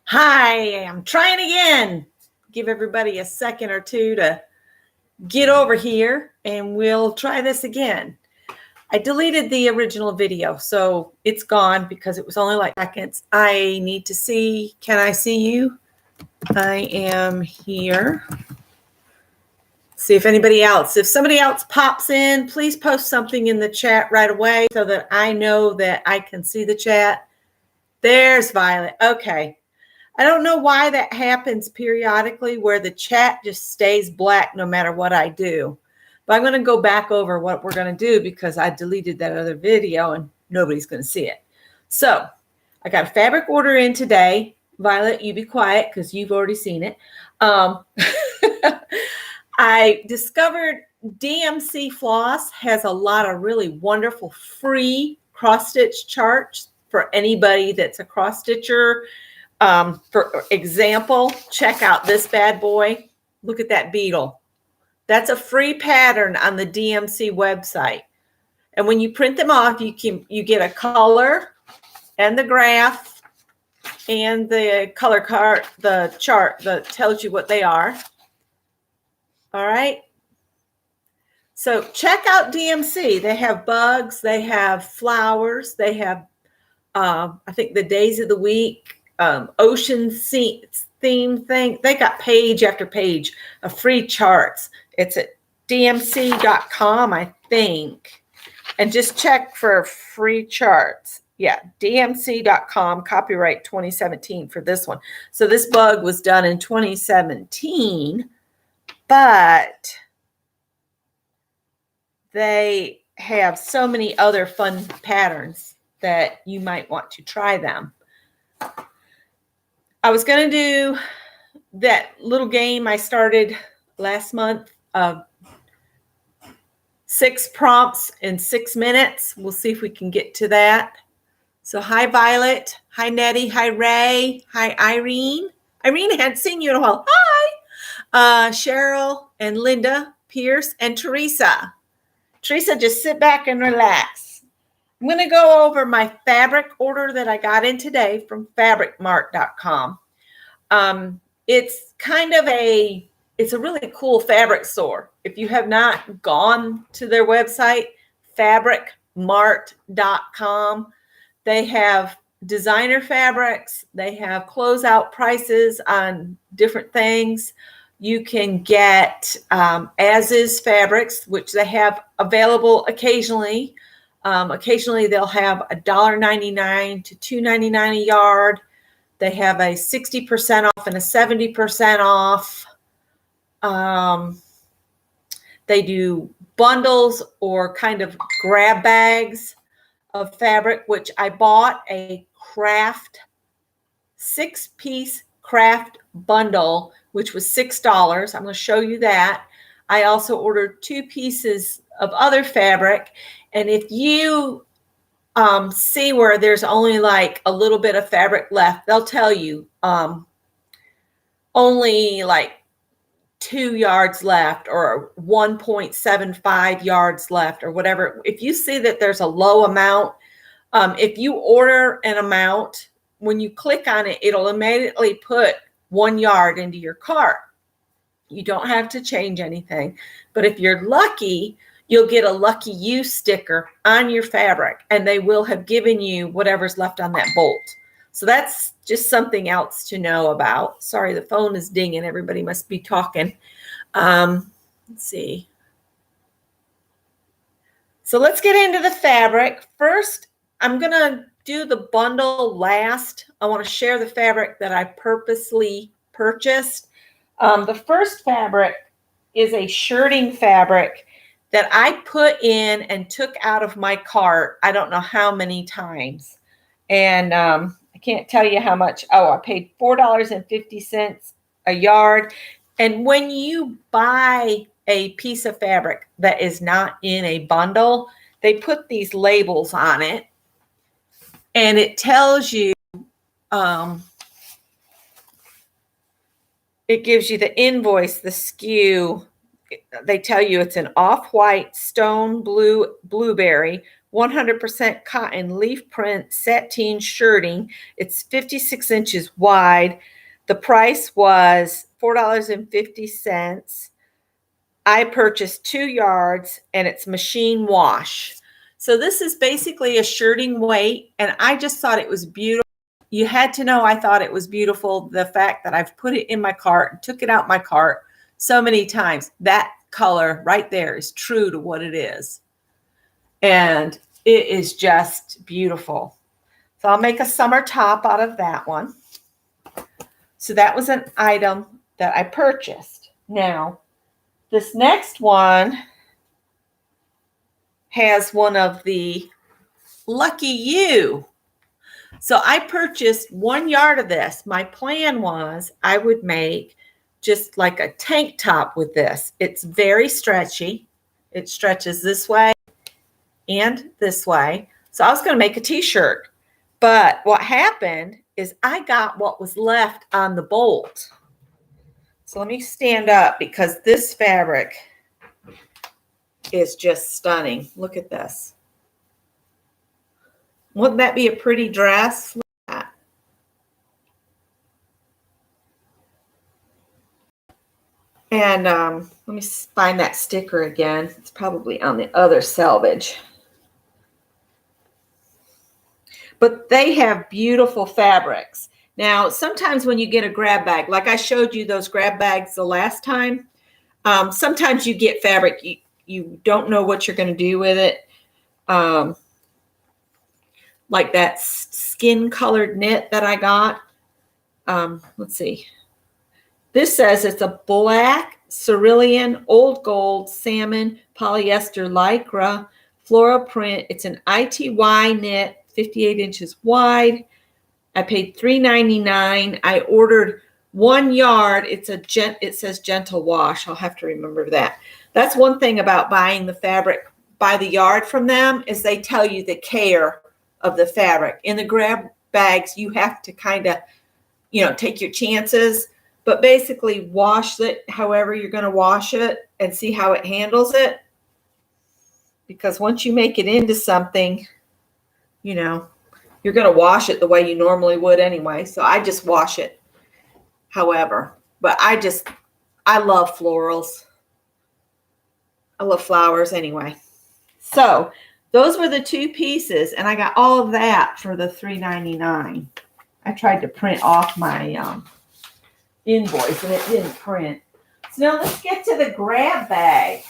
Hi, I'm trying again. Give everybody a second or two to get over here and we'll try this again. I deleted the original video, so it's gone because it was only like seconds. I need to see, can I see you? I am here. See if anybody else, if somebody else pops in, please post something in the chat right away so that I know that I can see the chat. There's Violet. Okay. I don't know why that happens periodically where the chat just stays black no matter what I do. But I'm going to go back over what we're going to do because I deleted that other video and nobody's going to see it. So I got a fabric order in today. Violet, you be quiet because you've already seen it. I discovered DMC Floss has a lot of really wonderful free cross-stitch charts for anybody that's a cross-stitcher. For example, check out this bad boy. Look at that beetle. That's a free pattern on the DMC website. And when you print them off, you get a color and the graph and the color card, the chart that tells you what they are. All right. So check out DMC. They have bugs, they have flowers, they have I think the days of the week, ocean theme thing. They got page after page of free charts. It's at dmc.com, I think. And just check for free charts. Yeah, dmc.com, copyright 2017 for this one. So this bug was done in 2017, but they have so many other fun patterns that you might want to try them. I was going to do that little game I started last month of 6 prompts in 6 minutes. We'll see if we can get to that. So hi, Violet. Hi, Nettie. Hi, Ray. Hi, Irene. Irene, I hadn't seen you in a while. Hi. Cheryl and Linda, Pierce, and Teresa. Teresa, just sit back and relax. I'm going to go over my fabric order that I got in today from fabricmart.com. It's kind of it's a really cool fabric store. If you have not gone to their website, fabricmart.com, they have designer fabrics. They have closeout prices on different things. You can get as-is fabrics, which they have available occasionally. Occasionally, they'll have $1.99 to $2.99 a yard. They have a 60% off and a 70% off. They do bundles or kind of grab bags of fabric, which I bought a craft 6-piece craft bundle, which was $6. I'm going to show you that. I also ordered 2 pieces of other fabric. And if you see where there's only like a little bit of fabric left, they'll tell you only like 2 yards left or 1.75 yards left or whatever. If you see that there's a low amount, if you order an amount, when you click on it, it'll immediately put 1 yard into your cart. You don't have to change anything. But if you're lucky, you'll get a lucky you sticker on your fabric, and they will have given you whatever's left on that bolt. So that's just something else to know about. Sorry, the phone is dinging. Everybody must be talking. Let's see. So let's get into the fabric. First, I'm going to do the bundle last. I want to share the fabric that I purposely purchased. The first fabric is a shirting fabric that I put in and took out of my cart. I don't know how many times. And I can't tell you how much. Oh, I paid $4.50 a yard. And when you buy a piece of fabric that is not in a bundle, they put these labels on it. And it tells you, it gives you the invoice, the SKU. They tell you it's an off-white stone blue blueberry 100% cotton leaf print sateen shirting. It's 56 inches wide. The price was $4.50. I purchased 2 yards, and it's machine wash. So this is basically a shirting weight, and I just thought it was beautiful. You had to know I thought it was beautiful. The fact that I've put it in my cart and took it out my cart so many times. That color right there is true to what it is. And it is just beautiful. So I'll make a summer top out of that one. So that was an item that I purchased. Now, this next one has one of the Lucky You. So I purchased 1 yard of this. My plan was I would make just like a tank top with this. It's very stretchy. It stretches this way and this way. So I was going to make a t-shirt. But what happened is I got what was left on the bolt. So let me stand up because this fabric is just stunning. Look at this. Wouldn't that be a pretty dress? Look at that. And let me find that sticker again. It's probably on the other selvage. But they have beautiful fabrics. Now, sometimes when you get a grab bag, like I showed you those grab bags the last time, sometimes you get fabric, you don't know what you're going to do with it. Like that skin colored knit that I got. Let's see. This says it's a black cerulean, old gold, salmon, polyester, lycra, floral print. It's an ITY knit, 58 inches wide. I paid $3.99. I ordered 1 yard. It says gentle wash. I'll have to remember that. That's one thing about buying the fabric by the yard from them is they tell you the care of the fabric. In the grab bags, you have to kind of, take your chances, but basically wash it however you're going to wash it and see how it handles it. Because once you make it into something, you're going to wash it the way you normally would anyway. So I just wash it however. But I love florals. I love flowers anyway. So those were the 2 pieces, and I got all of that for the $3.99. I tried to print off my invoice, and it didn't print. So now let's get to the grab bag.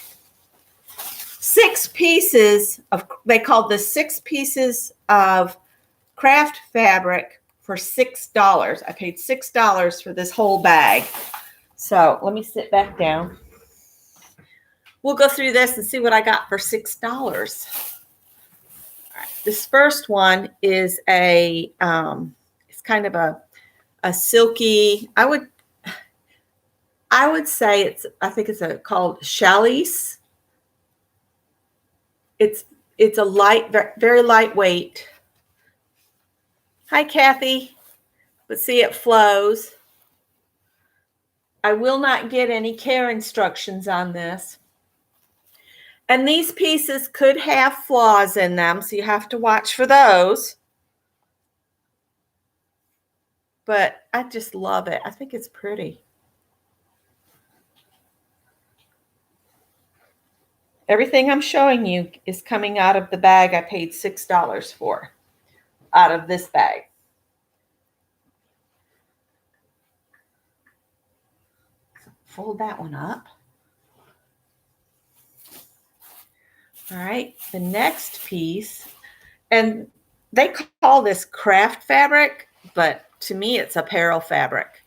6 pieces of, they called this 6 pieces of craft fabric for $6. I paid $6 for this whole bag. So let me sit back down. We'll go through this and see what I got for $6. All right, this first one is it's kind of a silky, I would say I think it's called challis. It's a light, very lightweight. Hi, Kathy. But see, it flows. I will not get any care instructions on this. And these pieces could have flaws in them, so you have to watch for those. But I just love it. I think it's pretty. Everything I'm showing you is coming out of the bag I paid $6 for, out of this bag. Fold that one up. All right, the next piece, and they call this craft fabric, but to me it's apparel fabric.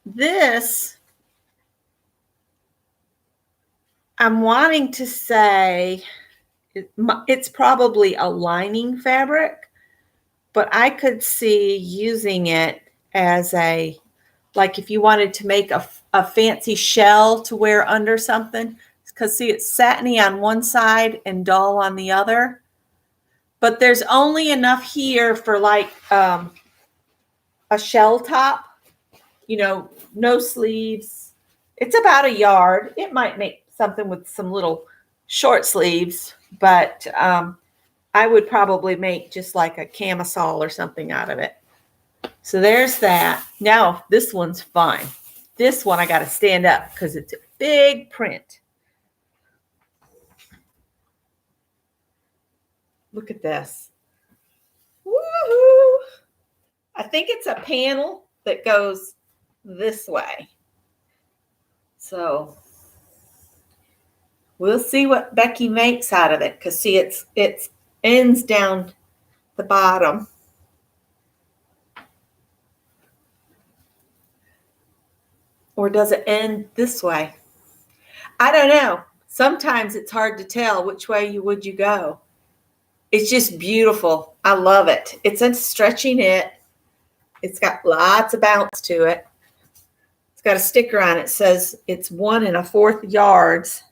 This, I'm wanting to say it's probably a lining fabric, but I could see using it as like if you wanted to make a fancy shell to wear under something. Because see, it's satiny on one side and dull on the other. But there's only enough here for like a shell top, no sleeves. It's about a yard. It might make something with some little short sleeves, but I would probably make just like a camisole or something out of it. So there's that. Now this one's fun. This one I got to stand up because it's a big print. Look at this. Woohoo! I think it's a panel that goes this way. So we'll see what Becky makes out of it, because see, it's ends down the bottom. Or does it end this way? I don't know. Sometimes it's hard to tell which way would you go. It's just beautiful. I love it. It's a stretchy knit. It's got lots of bounce to it. It's got a sticker on it. It says it's 1 1/4 yards.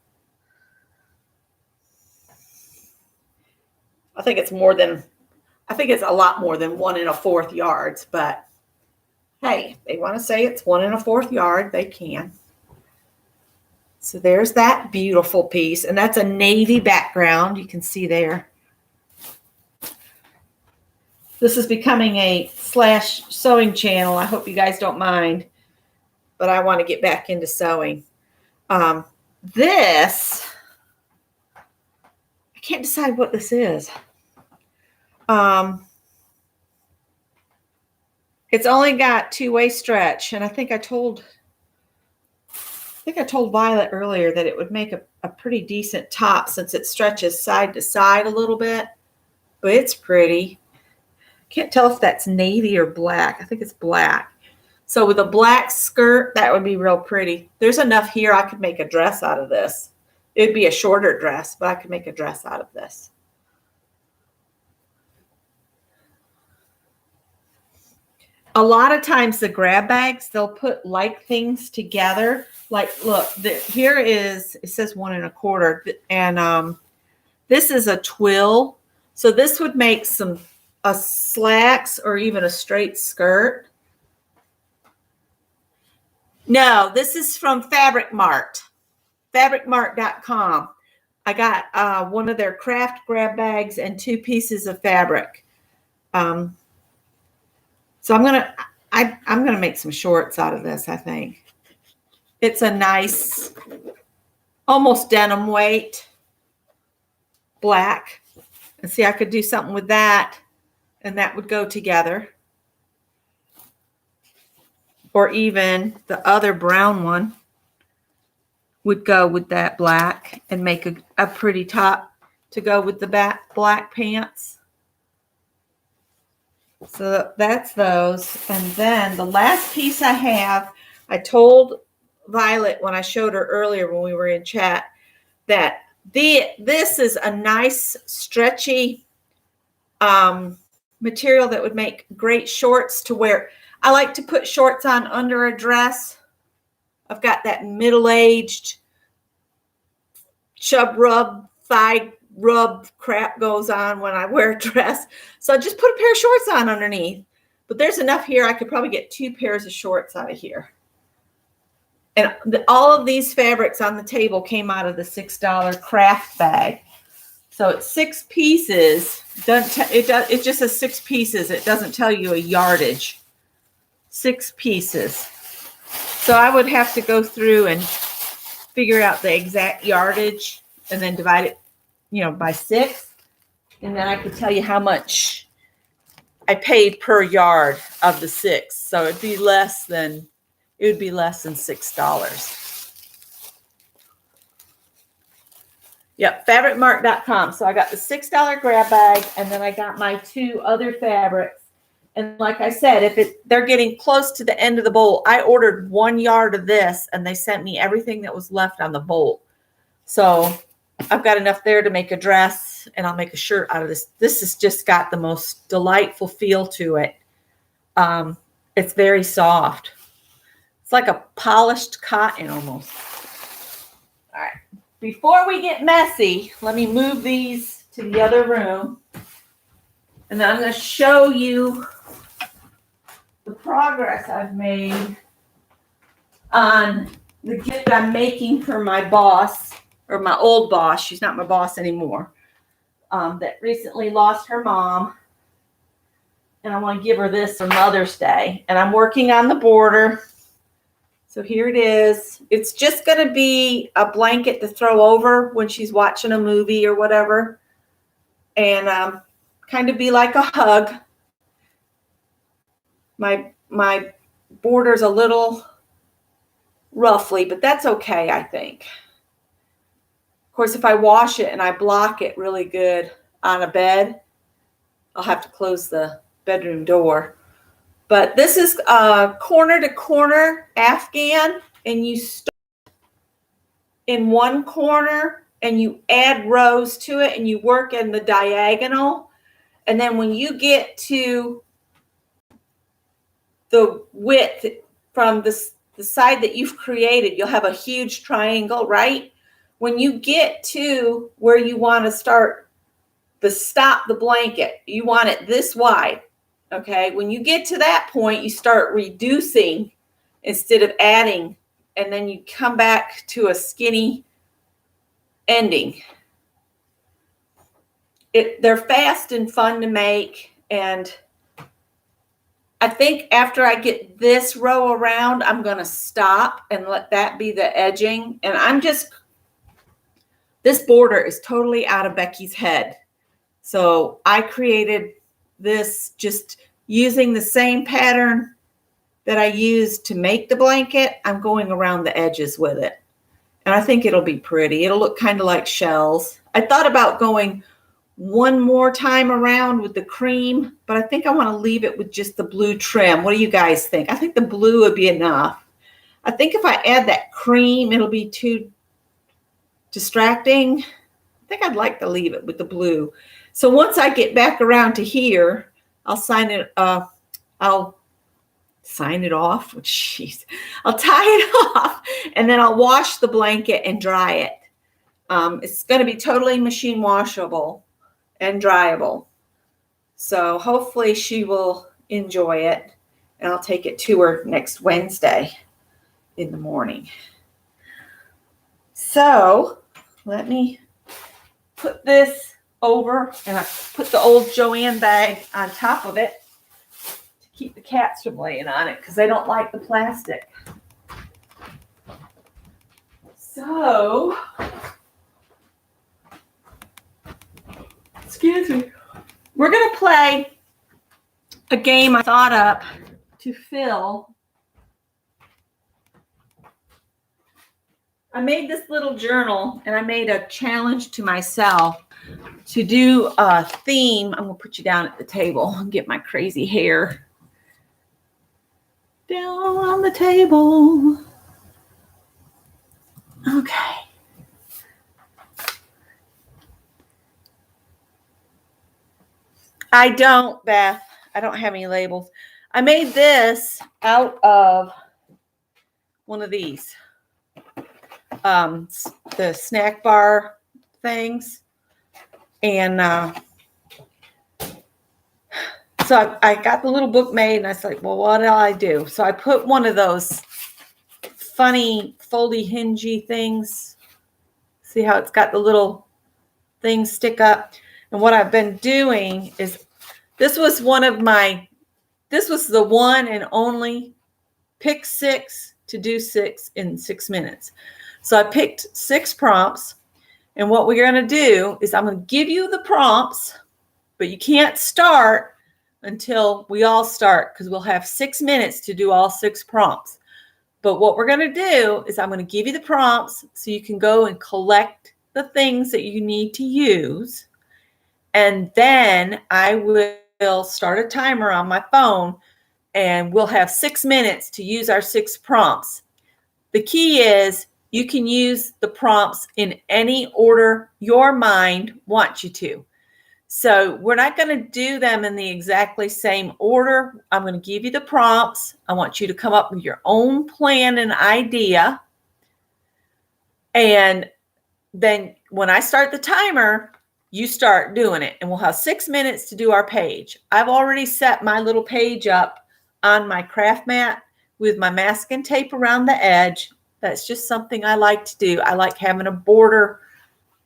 I think it's a lot more than 1 1/4 yards, but hey, they want to say it's 1 1/4 yard, they can. So there's that beautiful piece, and that's a navy background. You can see there. This is becoming a / sewing channel. I hope you guys don't mind, but I want to get back into sewing. This, I can't decide what this is. It's only got 2-way stretch, and I think I told Violet earlier that it would make a pretty decent top since it stretches side to side a little bit, but it's pretty. Can't tell if that's navy or black. I think it's black. So with a black skirt, that would be real pretty. There's enough here I could make a dress out of this. It'd be a shorter dress, but I could make a dress out of this. A lot of times the grab bags, they'll put like things together. Like, look, here is, it says 1 1/4, and this is a twill. So this would make a slacks or even a straight skirt. No, this is from Fabric Mart, fabricmart.com. I got one of their craft grab bags and 2 pieces of fabric. So I'm gonna make some shorts out of this, I think. It's a nice, almost denim weight, black. And see, I could do something with that, and that would go together. Or even the other brown one would go with that black and make a pretty top to go with the black pants. So that's those. And then the last piece I have, I told Violet when I showed her earlier when we were in chat that this is a nice stretchy material that would make great shorts to wear. I like to put shorts on under a dress. I've got that middle-aged chub rub, thigh rub crap goes on when I wear a dress. So I just put a pair of shorts on underneath. But there's enough here. I could probably get 2 pairs of shorts out of here. And all of these fabrics on the table came out of the $6 craft bag. So it's 6 pieces. It just says 6 pieces. It doesn't tell you a yardage. 6 pieces. So I would have to go through and figure out the exact yardage and then divide it, by 6. And then I could tell you how much I paid per yard of the 6. So it would be less than $6. Yep, fabricmart.com. So I got the $6 grab bag, and then I got my 2 other fabrics. And like I said, if they're getting close to the end of the bolt, I ordered 1 yard of this, and they sent me everything that was left on the bolt. So I've got enough there to make a dress, and I'll make a shirt out of this. This has just got the most delightful feel to it. It's very soft. It's like a polished cotton almost. All right. Before we get messy, let me move these to the other room. And then I'm going to show you the progress I've made on the gift I'm making for my boss, or my old boss. She's not my boss anymore. that recently lost her mom. And I want to give her this for Mother's Day. And I'm working on the border. So here it is. It's just going to be a blanket to throw over when she's watching a movie or whatever. And kind of be like a hug. My border's a little roughly, but that's okay, I think. Of course, if I wash it and I block it really good on a bed, I'll have to close the bedroom door. But this is corner to corner Afghan, and you start in one corner and you add rows to it and you work in the diagonal. And then when you get to the width from the side that you've created, you'll have a huge triangle, right? When you get to where you want to start stop the blanket, you want it this wide. Okay, when you get to that point, you start reducing instead of adding, and then you come back to a skinny ending. They're fast and fun to make, and I think after I get this row around, I'm going to stop and let that be the edging. And this border is totally out of Becky's head. So I created this just using the same pattern that I used to make the blanket. I'm going around the edges with it. And I think it'll be pretty. It'll look kind of like shells. I thought about going one more time around with the cream, but I think I want to leave it with just the blue trim. What do you guys think? I think the blue would be enough. I think if I add that cream, it'll be too distracting. I think I'd like to leave it with the blue. So once I get back around to here, I'll sign it off. Jeez. I'll tie it off, and then I'll wash the blanket and dry it. It's going to be totally machine washable and dryable. So hopefully she will enjoy it, and I'll take it to her next Wednesday in the morning. So let me put this over, and I put the old Joanne bag on top of it to keep the cats from laying on it because they don't like the plastic. So, excuse me, we're going to play a game I thought up to fill. I made this little journal, and I made a challenge to myself to do a theme. I'm going to put you down at the table and get my crazy hair down on the table. Okay. I don't, Beth. I don't have any labels. I made this out of one of these. The snack bar things. And so I got the little book made, and I was like, well, what do I do? So I put one of those funny foldy hingey things. See how it's got the little things stick up? And what I've been doing is, this was the one and only pick 6 to do 6 in 6 minutes. So I picked 6 prompts. And what we're going to do is I'm going to give you the prompts, but you can't start until we all start, because we'll have 6 minutes to do all 6 prompts. But what we're going to do is I'm going to give you the prompts so you can go and collect the things that you need to use. And then I will start a timer on my phone, and we'll have 6 minutes to use our 6 prompts. The key is you can use the prompts in any order your mind wants you to. So we're not going to do them in the exactly same order. I'm going to give you the prompts. I want you to come up with your own plan and idea. And then when I start the timer, you start doing it. And we'll have 6 minutes to do our page. I've already set my little page up on my craft mat with my masking tape around the edge. That's just something I like to do. I like having a border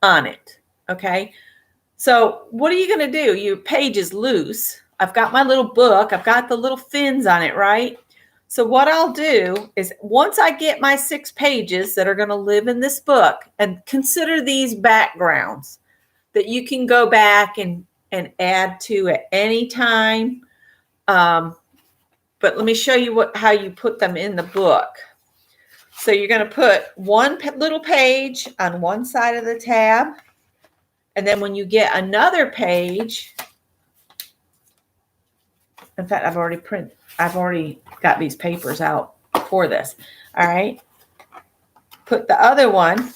on it. Okay. So what are you going to do? Your page is loose. I've got my little book. I've got the little fins on it, right? So what I'll do is once I get my 6 pages that are going to live in this book, and consider these backgrounds that you can go back and add to at any time. But let me show you how you put them in the book. So you're going to put one little page on one side of the tab. And then when you get another page, in fact, I've already got these papers out for this. All right. Put the other one.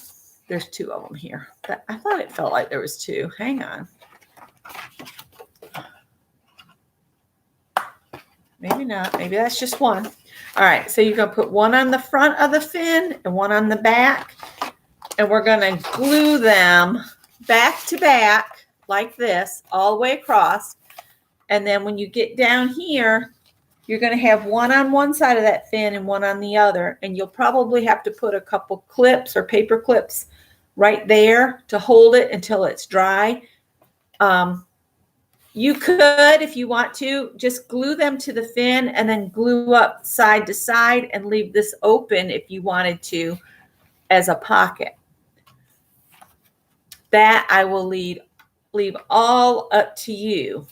There's 2 of them here. I thought it felt like there was 2. Hang on. Maybe not. Maybe that's just 1. All right. So you're going to put one on the front of the fin and one on the back. And we're going to glue them back to back like this all the way across. And then when you get down here, you're going to have one on one side of that fin and one on the other. And you'll probably have to put a couple clips or paper clips right there to hold it until it's dry. You could, if you want to, just glue them to the fin and then glue up side to side and leave this open if you wanted to as a pocket. That I will leave all up to you.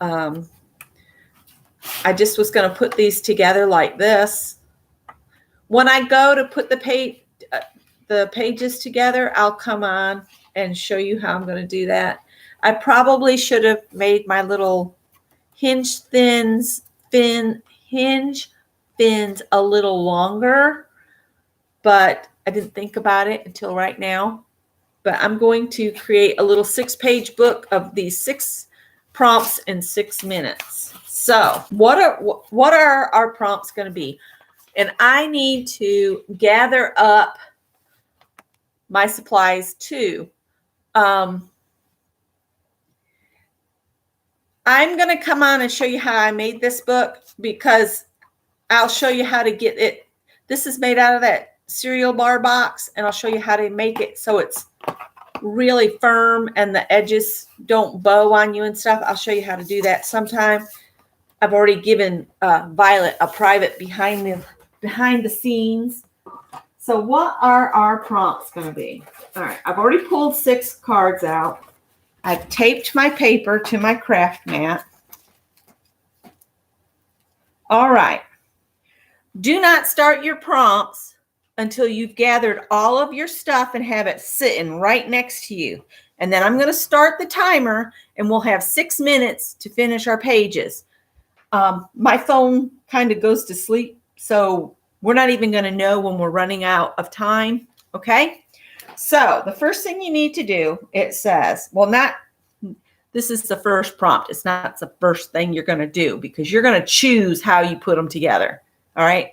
I just was going to put these together like this. When I go to put the pages together, I'll come on and show you how I'm going to do that. I probably should have made my little hinge fins a little longer, but I didn't think about it until right now. But I'm going to create a little 6-page book of these 6 prompts in 6 minutes. So what are our prompts going to be? And I need to gather up my supplies too. I'm going to come on and show you how I made this book, because I'll show you how to get it. This is made out of that cereal bar box, and I'll show you how to make it so it's really firm and the edges don't bow on you and stuff. I'll show you how to do that sometime. I've already given Violet a private behind the scenes. So what are our prompts going to be? All right, I've already pulled 6 cards out. I've taped my paper to my craft mat. All right. Do not start your prompts until you've gathered all of your stuff and have it sitting right next to you. And then I'm going to start the timer, and we'll have 6 minutes to finish our pages. My phone kind of goes to sleep, so we're not even going to know when we're running out of time. Okay. So the first thing you need to do, it says, this is the first prompt. It's not the first thing you're going to do, because you're going to choose how you put them together. All right.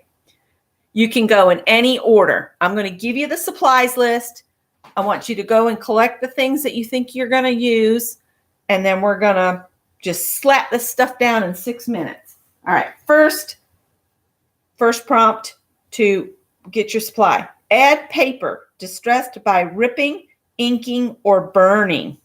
You can go in any order. I'm going to give you the supplies list. I want you to go and collect the things that you think you're going to use. And then we're going to just slap this stuff down in 6 minutes. All right. First prompt to get your supply. Add paper distressed by ripping, inking, or burning.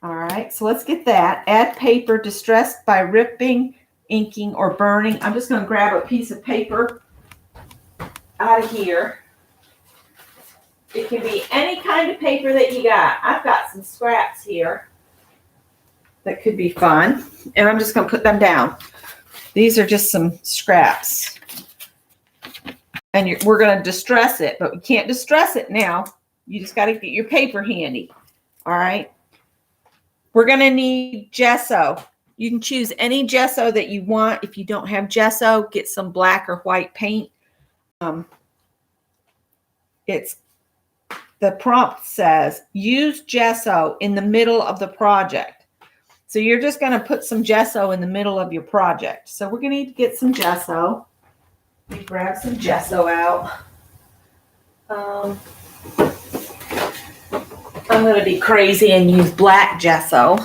All right, so let's get that. Add paper distressed by ripping, inking, or burning. I'm just going to grab a piece of paper out of here. It can be any kind of paper that you got. I've got some scraps here that could be fun, and I'm just going to put them down. These are just some scraps. And we're going to distress it, but we can't distress it now. You just got to get your paper handy. All right. We're going to need gesso. You can choose any gesso that you want. If you don't have gesso, get some black or white paint. The prompt says, use gesso in the middle of the project. So you're just going to put some gesso in the middle of your project. So we're going to need to get some gesso. Let me grab some gesso out. I'm going to be crazy and use black gesso.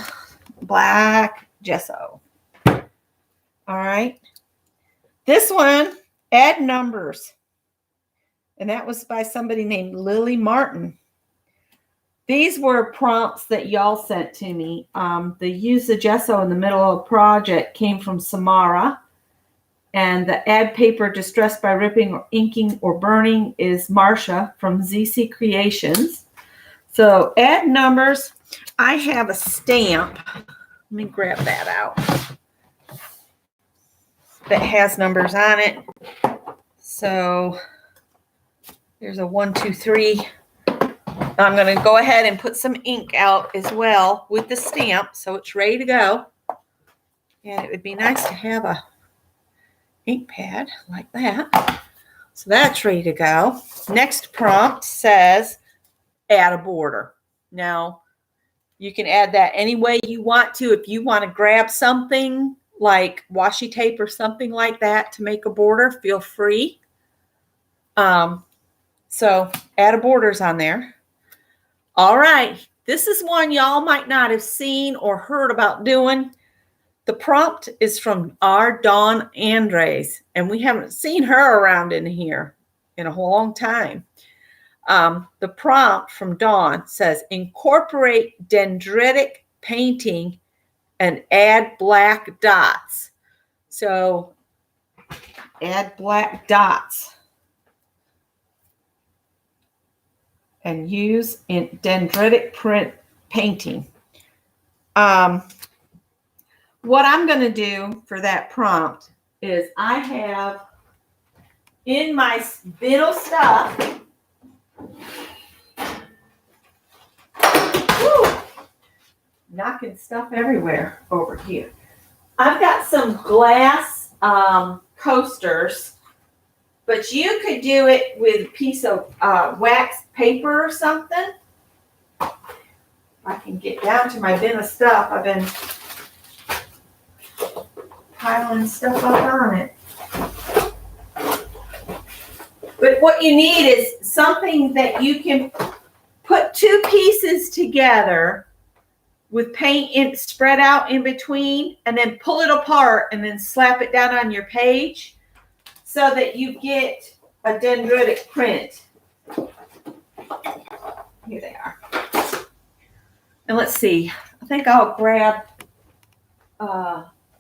Black gesso. All right. This one, add numbers. And that was by somebody named Lily Martin. These were prompts that y'all sent to me. The use the gesso in the middle of the project came from Samara. And the add paper distressed by ripping or inking or burning is Marcia from ZC Creations. So add numbers. I have a stamp. Let me grab that out. That has numbers on it. So there's a 1, 2, 3. I'm going to go ahead and put some ink out as well with the stamp so it's ready to go. And it would be nice to have a ink pad like that. So that's ready to go. Next prompt says add a border. Now you can add that any way you want to. If you want to grab something like washi tape or something like that to make a border, feel free. So add a borders on there. All right. This is one y'all might not have seen or heard about doing. The prompt is from our Dawn Andres, and we haven't seen her around in here in a long time. The prompt from Dawn says, incorporate dendritic painting and add black dots. So add black dots and use in dendritic print painting. What I'm going to do for that prompt is I have in my bin of stuff, knocking stuff everywhere over here. I've got some glass coasters, but you could do it with a piece of wax paper or something. I can get down to my bin of stuff. I've been piling stuff up on it. But what you need is something that you can put two pieces together with paint spread out in between, and then pull it apart and then slap it down on your page so that you get a dendritic print. Here they are. And let's see. I think I'll grab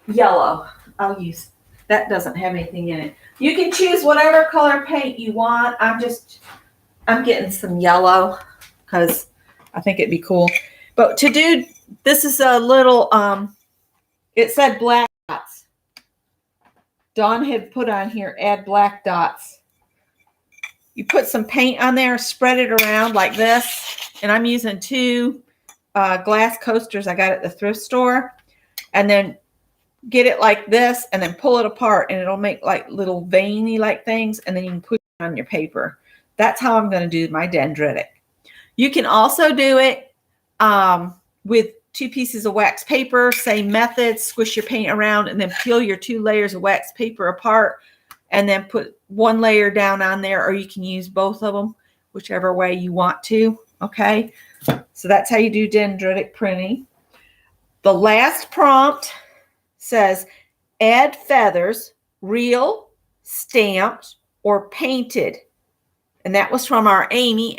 yellow. I'll use that. Doesn't have anything in it. You can choose whatever color paint you want. I'm getting some yellow because I think it'd be cool. But to do this is a little it said black dots. Dawn had put on here add black dots. You put some paint on there, spread it around like this, and I'm using two glass coasters I got at the thrift store, and then get it like this and then pull it apart, and it'll make like little veiny like things, and then you can put it on your paper. That's how I'm going to do my dendritic. You can also do it with two pieces of wax paper, same method, squish your paint around and then peel your two layers of wax paper apart and then put one layer down on there, or you can use both of them, whichever way you want to. Okay, so that's how you do dendritic printing. The last prompt says add feathers, real, stamped, or painted. And that was from our Amy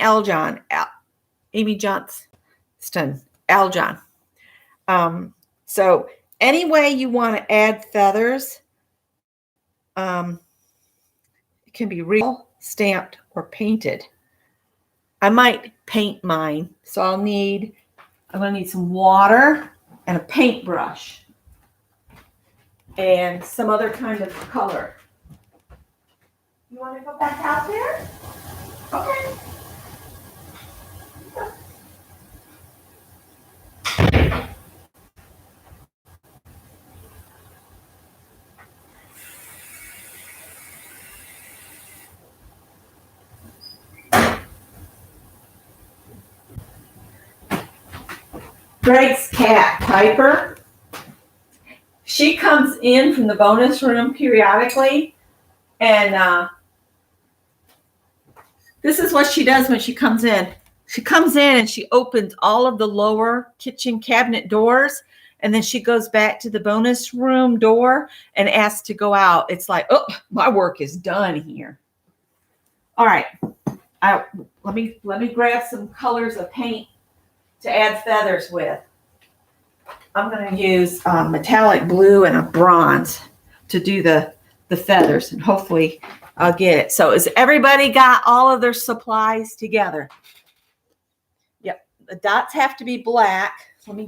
Johnston, Aljon. So any way you want to add feathers, it can be real, stamped, or painted. I might paint mine, so I'm going to need some water and a paintbrush and some other kind of color. You want to go back out there? Okay. Greg's cat, Piper. She comes in from the bonus room periodically, and this is what she does when she comes in. She comes in and she opens all of the lower kitchen cabinet doors, and then she goes back to the bonus room door and asks to go out. It's like, oh, my work is done here. All right, let me grab some colors of paint to add feathers with. I'm going to use metallic blue and a bronze to do the feathers, and hopefully I'll get it. So has everybody got all of their supplies together? Yep. The dots have to be black. So let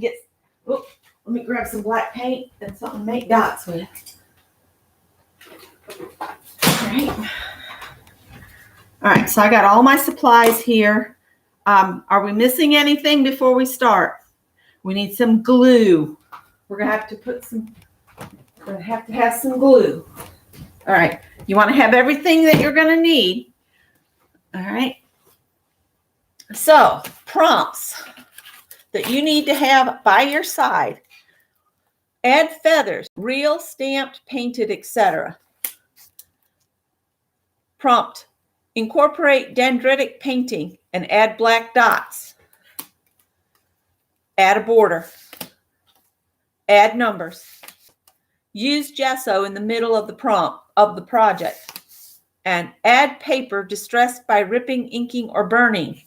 me grab some black paint and something to make dots with. All right. All right, so I got all my supplies here. Are we missing anything before we start? We need some glue. We're gonna have to have some glue. All right, you want to have everything that you're gonna need. All right. So prompts that you need to have by your side: add feathers, real, stamped, painted, etc. Prompt: incorporate dendritic painting and add black dots. Add a border. Add numbers. Use gesso in the middle of the prompt of the project. And add paper distressed by ripping, inking, or burning.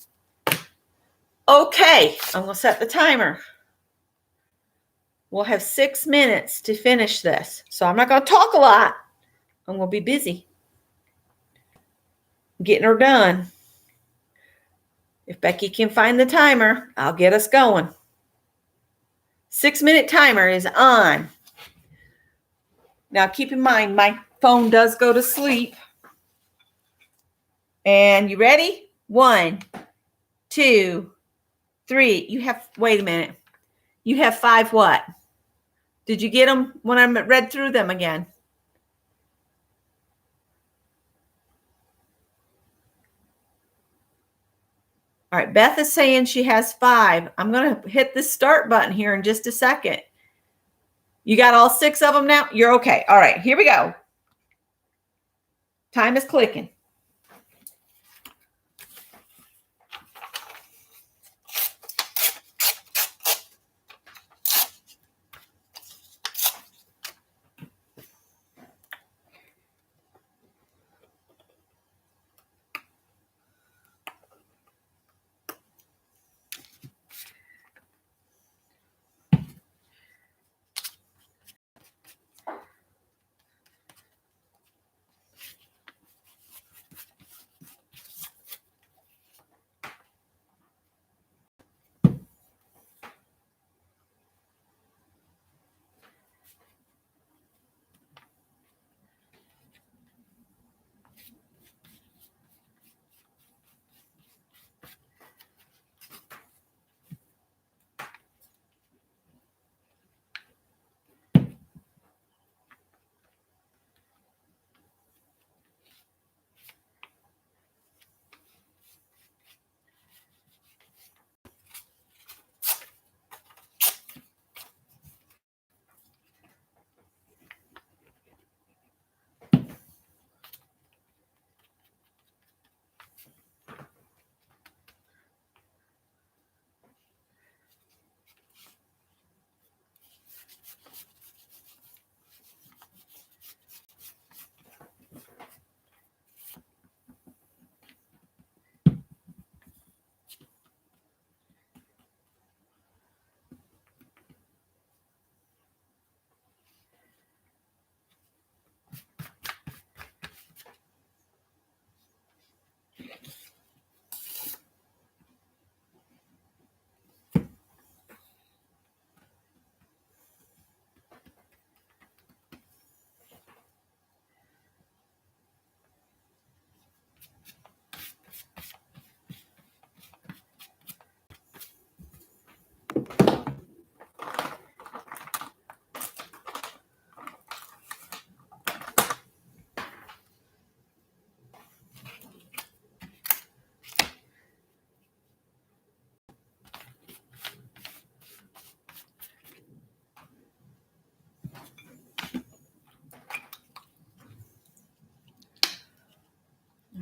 Okay, I'm going to set the timer. We'll have 6 minutes to finish this. So I'm not going to talk a lot. I'm going to be busy getting her done. If Becky can find the timer, I'll get us going. 6-minute timer is on. Now keep in mind, my phone does go to sleep. And you ready? 1, 2, 3. Wait a minute. You have 5 what? Did you get them when I read through them again? All right, Beth is saying she has 5. I'm going to hit the start button here in just a second. You got all 6 of them now? You're okay. All right, here we go. Time is clicking.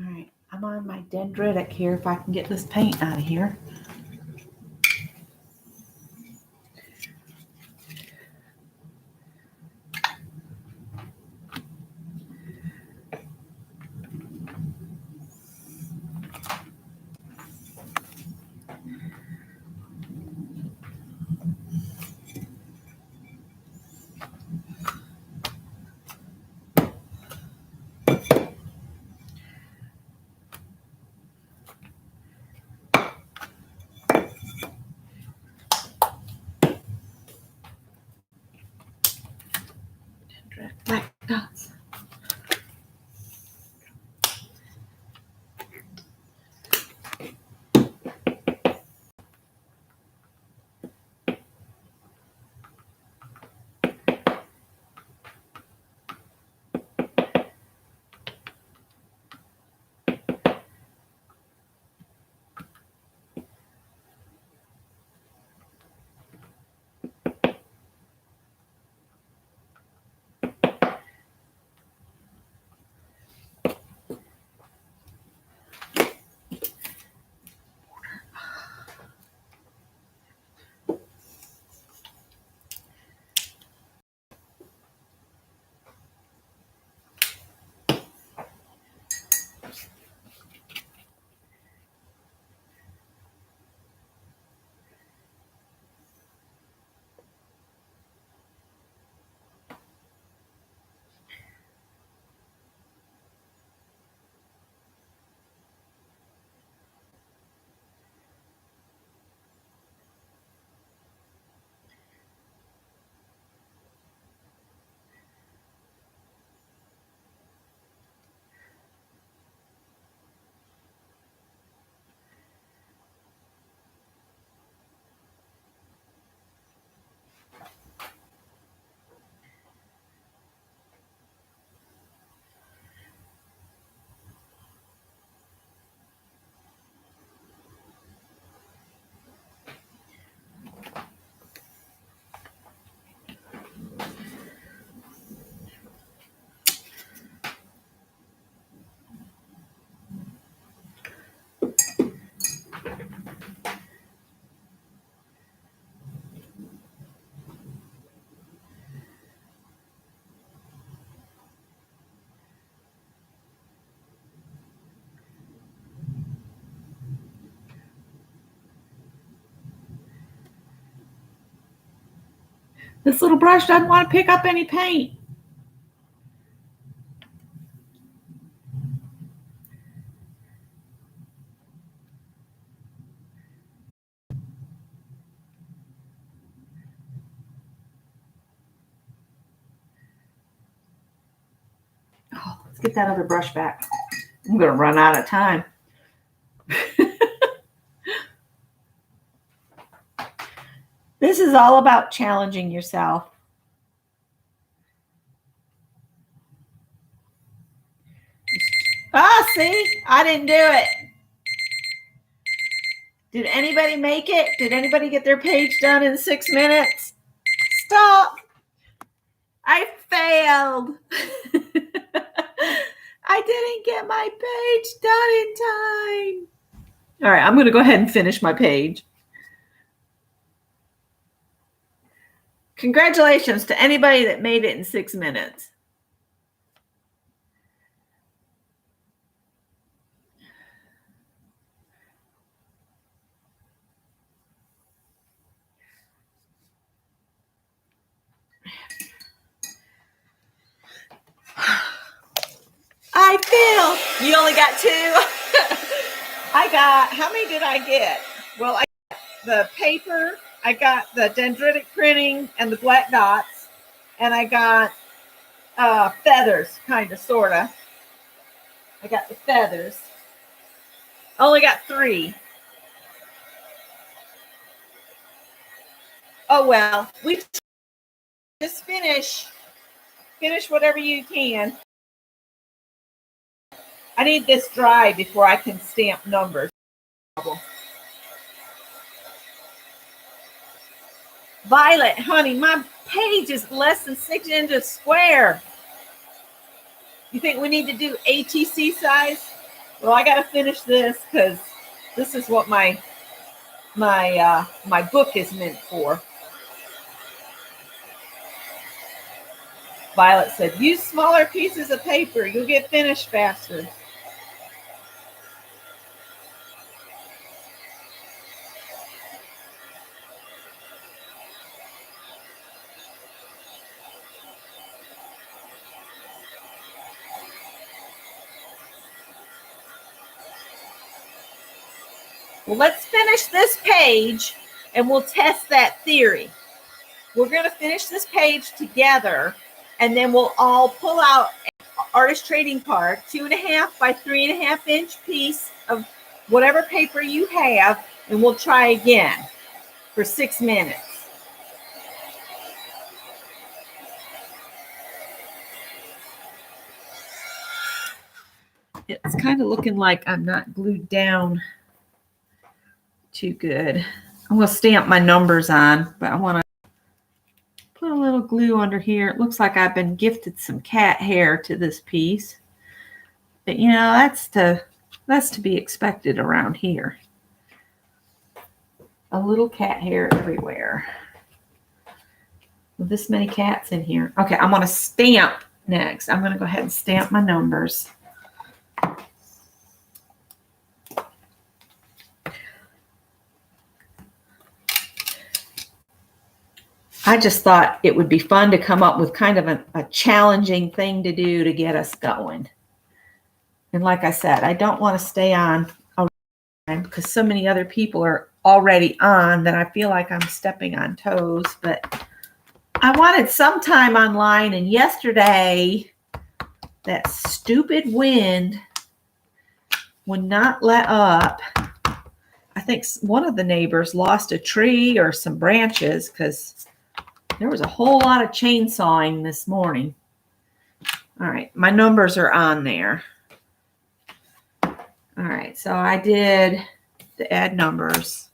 All right, I'm on my dendritic here if I can get this paint out of here. Black dots. This little brush doesn't want to pick up any paint. Oh, let's get that other brush back. I'm going to run out of time. This is all about challenging yourself. Ah, see? I didn't do it. Did anybody make it? Did anybody get their page done in 6 minutes? Stop. I failed. I didn't get my page done in time. All right, I'm going to go ahead and finish my page. Congratulations to anybody that made it in 6 minutes. I failed. You only got 2? I got, how many did I get? Well, I got the paper, I got the dendritic printing and the black dots, and I got feathers, kind of, sort of. I got the feathers. I only got 3. Oh, well, we just finish whatever you can. I need this dry before I can stamp numbers. Violet, honey, my page is less than 6 inches square. You think we need to do ATC size? Well, I got to finish this because this is what my book is meant for. Violet said, use smaller pieces of paper. You'll get finished faster. Well, let's finish this page and we'll test that theory. We're going to finish this page together And then we'll all pull out artist trading card, 2.5 by 3.5 inch piece of whatever paper you have, and we'll try again for 6 minutes. It's kind of looking like I'm not glued down too good. I'm going to stamp my numbers on, but I want to put a little glue under here. It looks like I've been gifted some cat hair to this piece. But, you know, that's to be expected around here. A little cat hair everywhere. With this many cats in here. Okay, I'm going to stamp next. I'm going to go ahead and stamp my numbers. I just thought it would be fun to come up with kind of a challenging thing to do to get us going. And like I said, I don't want to stay on a time because so many other people are already on that I feel like I'm stepping on toes. But I wanted some time online, and yesterday that stupid wind would not let up. I think one of the neighbors lost a tree or some branches because there was a whole lot of chainsawing this morning. All right, my numbers are on there. All right, so I did the add numbers.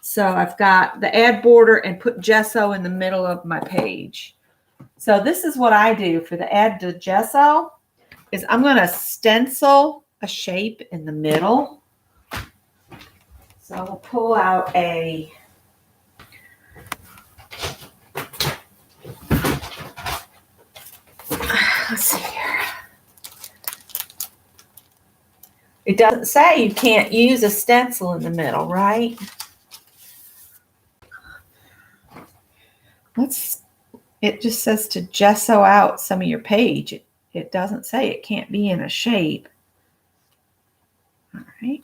So I've got the add border and put gesso in the middle of my page. So this is what I do for the add to gesso is I'm going to stencil a shape in the middle. So I'll pull out a let's see here. It doesn't say you can't use a stencil in the middle, right? It just says to gesso out some of your page. It doesn't say it can't be in a shape. All right.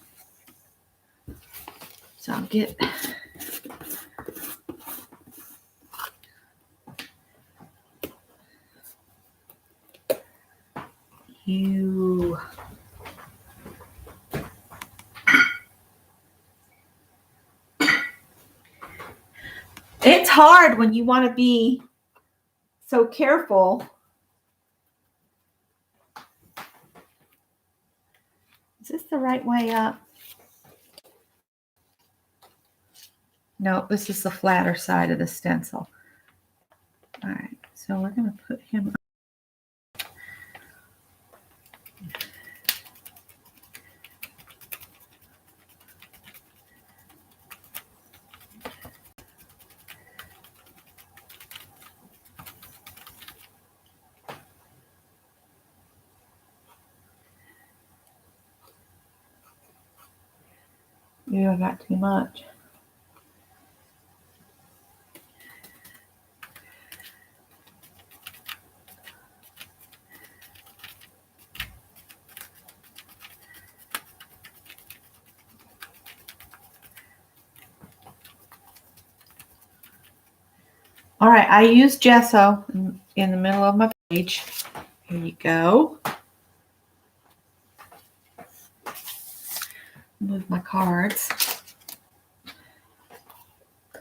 So I'll get you. It's hard when you want to be so careful. Is this the right way up? No, this is the flatter side of the stencil. All right, so we're going to put him up. Maybe I got too much. All right, I use gesso in the middle of my page. Here you go. Move my cards.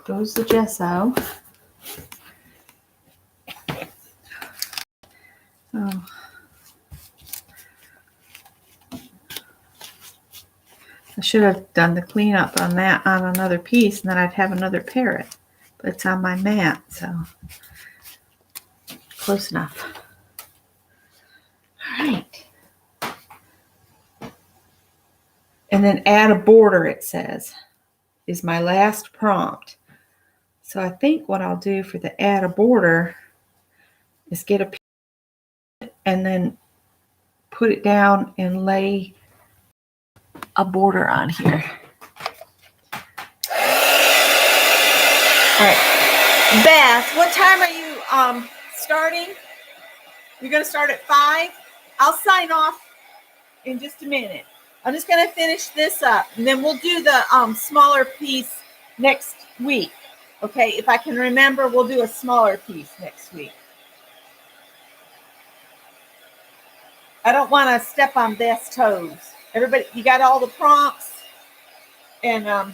Goes the gesso. Oh. I should have done the cleanup on that on another piece, and then I'd have another parrot. But it's on my mat, so close enough. All right. And then add a border, it says, is my last prompt. So I think what I'll do for the add a border is get a piece and then put it down and lay a border on here. All right. Beth, what time are you starting? You're going to start at 5? I'll sign off in just a minute. I'm just going to finish this up, and then we'll do the smaller piece next week. Okay, if I can remember, we'll do a smaller piece next week. I don't want to step on Beth's toes. Everybody, you got all the prompts, and I'm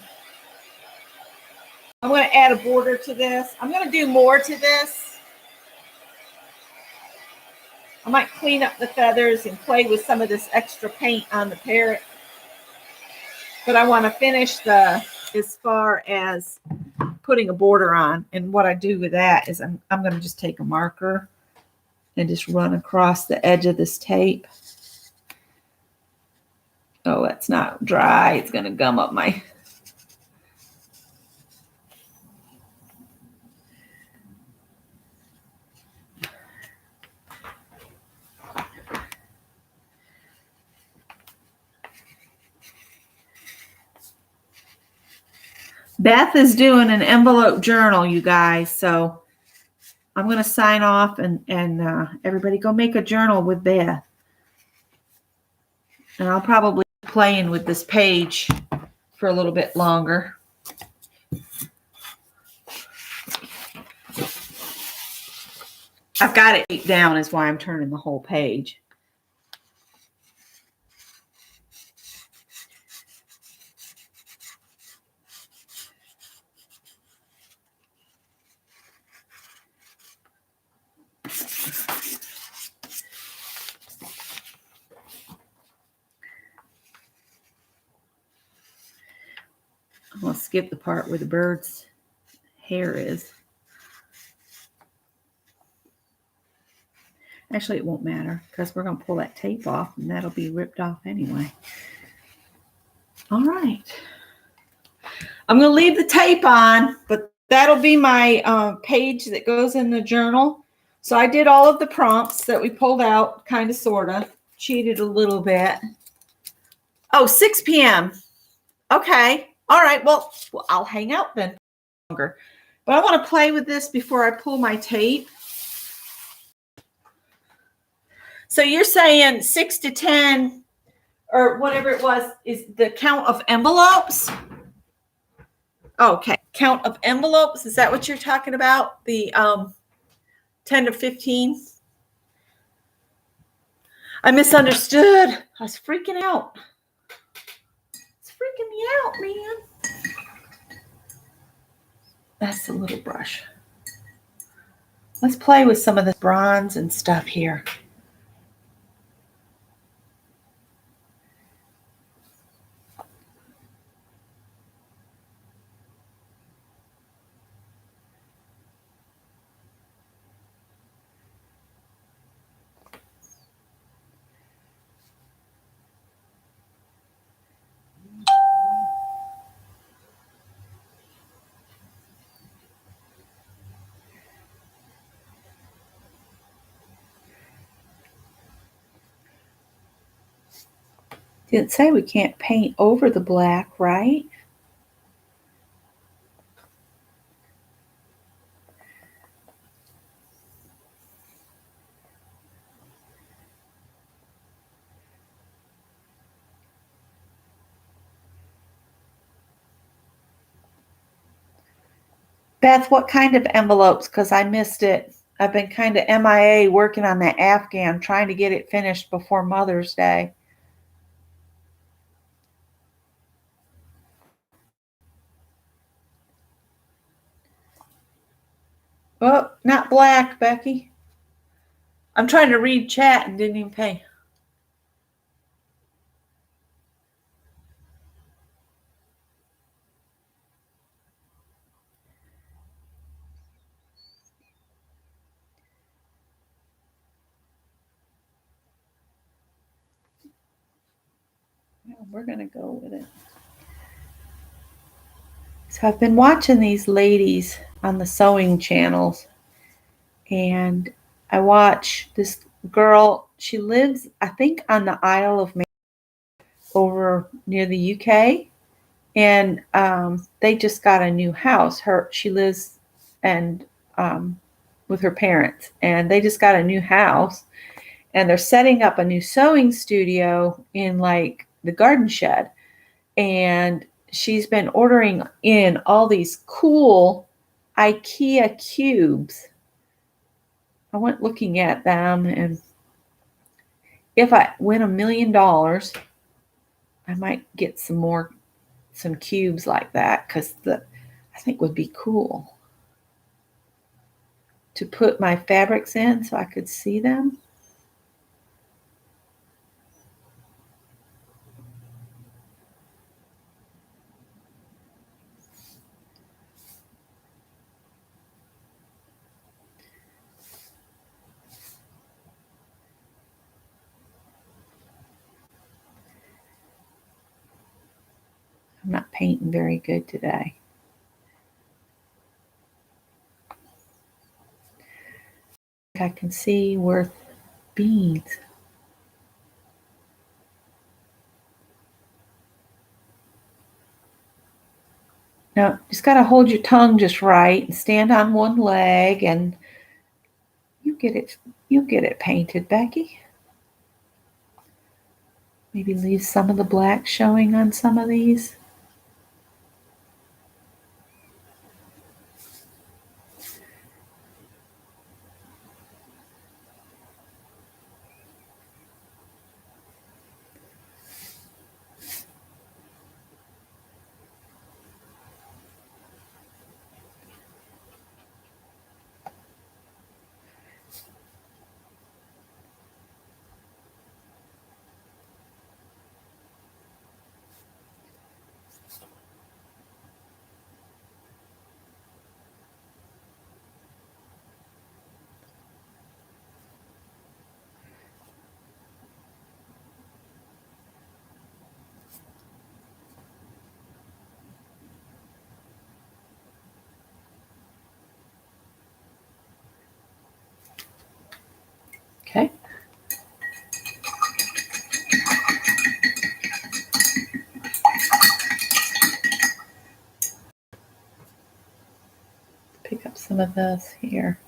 going to add a border to this. I'm going to do more to this. I might clean up the feathers and play with some of this extra paint on the parrot. But I want to finish as far as putting a border on. And what I do with that is I'm going to just take a marker and just run across the edge of this tape. Oh, it's not dry. It's going to gum up my... Beth is doing an envelope journal, you guys. So I'm going to sign off and everybody go make a journal with Beth. And I'll probably be playing with this page for a little bit longer. I've got it deep down is why I'm turning the whole page. I'm going to skip the part where the bird's hair is. Actually, it won't matter because we're going to pull that tape off and that'll be ripped off anyway. All right. I'm going to leave the tape on, but that'll be my page that goes in the journal. So I did all of the prompts that we pulled out, kind of, sort of. Cheated a little bit. Oh, 6 p.m. Okay. All right. Well, I'll hang out then longer. But I want to play with this before I pull my tape. So you're saying 6 to 10 or whatever it was is the count of envelopes? Okay. Count of envelopes. Is that what you're talking about? The 10 to 15? I misunderstood. I was freaking out. It's freaking me out, man. That's the little brush. Let's play with some of the bronze and stuff here. Didn't say we can't paint over the black, right? Beth, what kind of envelopes? Because I missed it. I've been kind of MIA working on that Afghan, trying to get it finished before Mother's Day. Oh, not black, Becky. I'm trying to read chat and didn't even pay. We're going to go with it. So I've been watching these ladies on the sewing channels, and I watch this girl. She lives, I think, on the Isle of Man over near the UK, and they just got a new house. She lives and with her parents, and they just got a new house, and they're setting up a new sewing studio in like the garden shed, and she's been ordering in all these cool IKEA cubes. I went looking at them, and if I win $1,000,000, I might get some cubes like that, because I think would be cool to put my fabrics in so I could see them. I'm not painting very good today. I can see where beads. Now, just got to hold your tongue just right and stand on one leg, and you get it painted, Becky. Maybe leave some of the black showing on some of these. Okay. Pick up some of this here.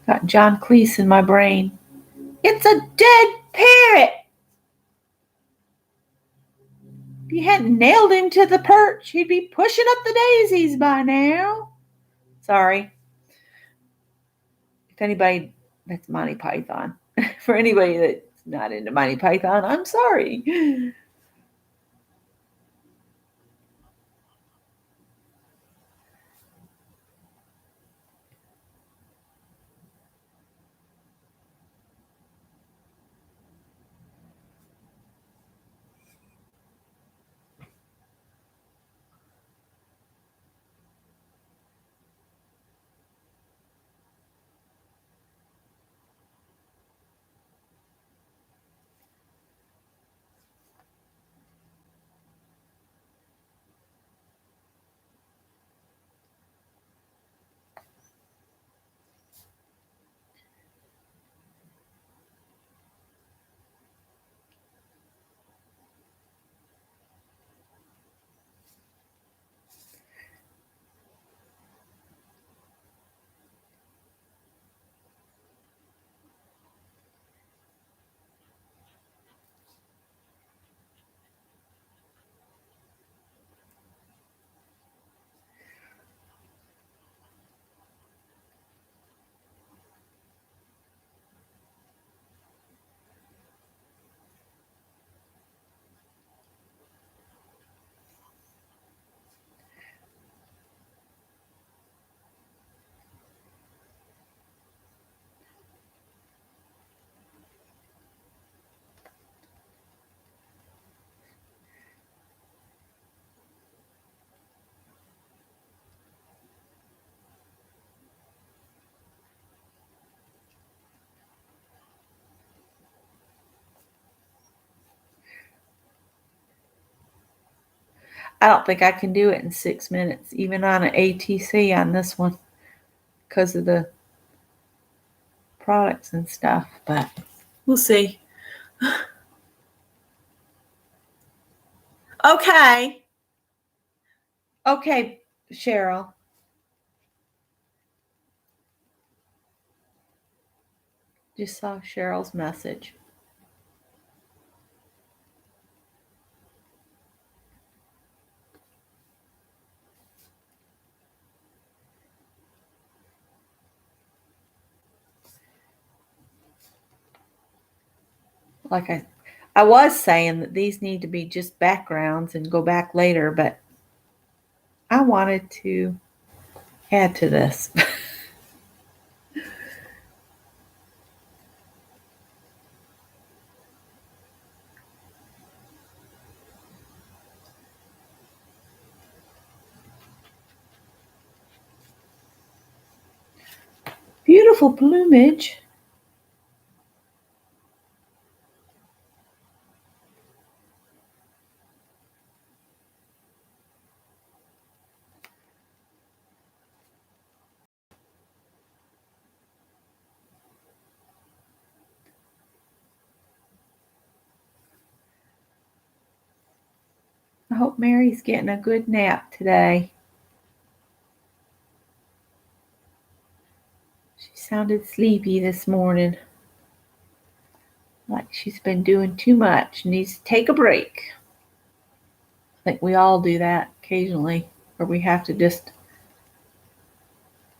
Got John Cleese in my brain. It's a dead parrot. If you hadn't nailed him to the perch, he'd be pushing up the daisies by now. Sorry. If anybody, that's Monty Python. For anybody that's not into Monty Python, I'm sorry. I don't think I can do it in 6 minutes, even on an ATC on this one, because of the products and stuff, but we'll see. Okay. Okay, Cheryl. Just saw Cheryl's message. Like I was saying that these need to be just backgrounds and go back later, but I wanted to add to this. Beautiful plumage. I hope Mary's getting a good nap today. She sounded sleepy this morning. Like she's been doing too much. Needs to take a break. I think we all do that occasionally, where we have to just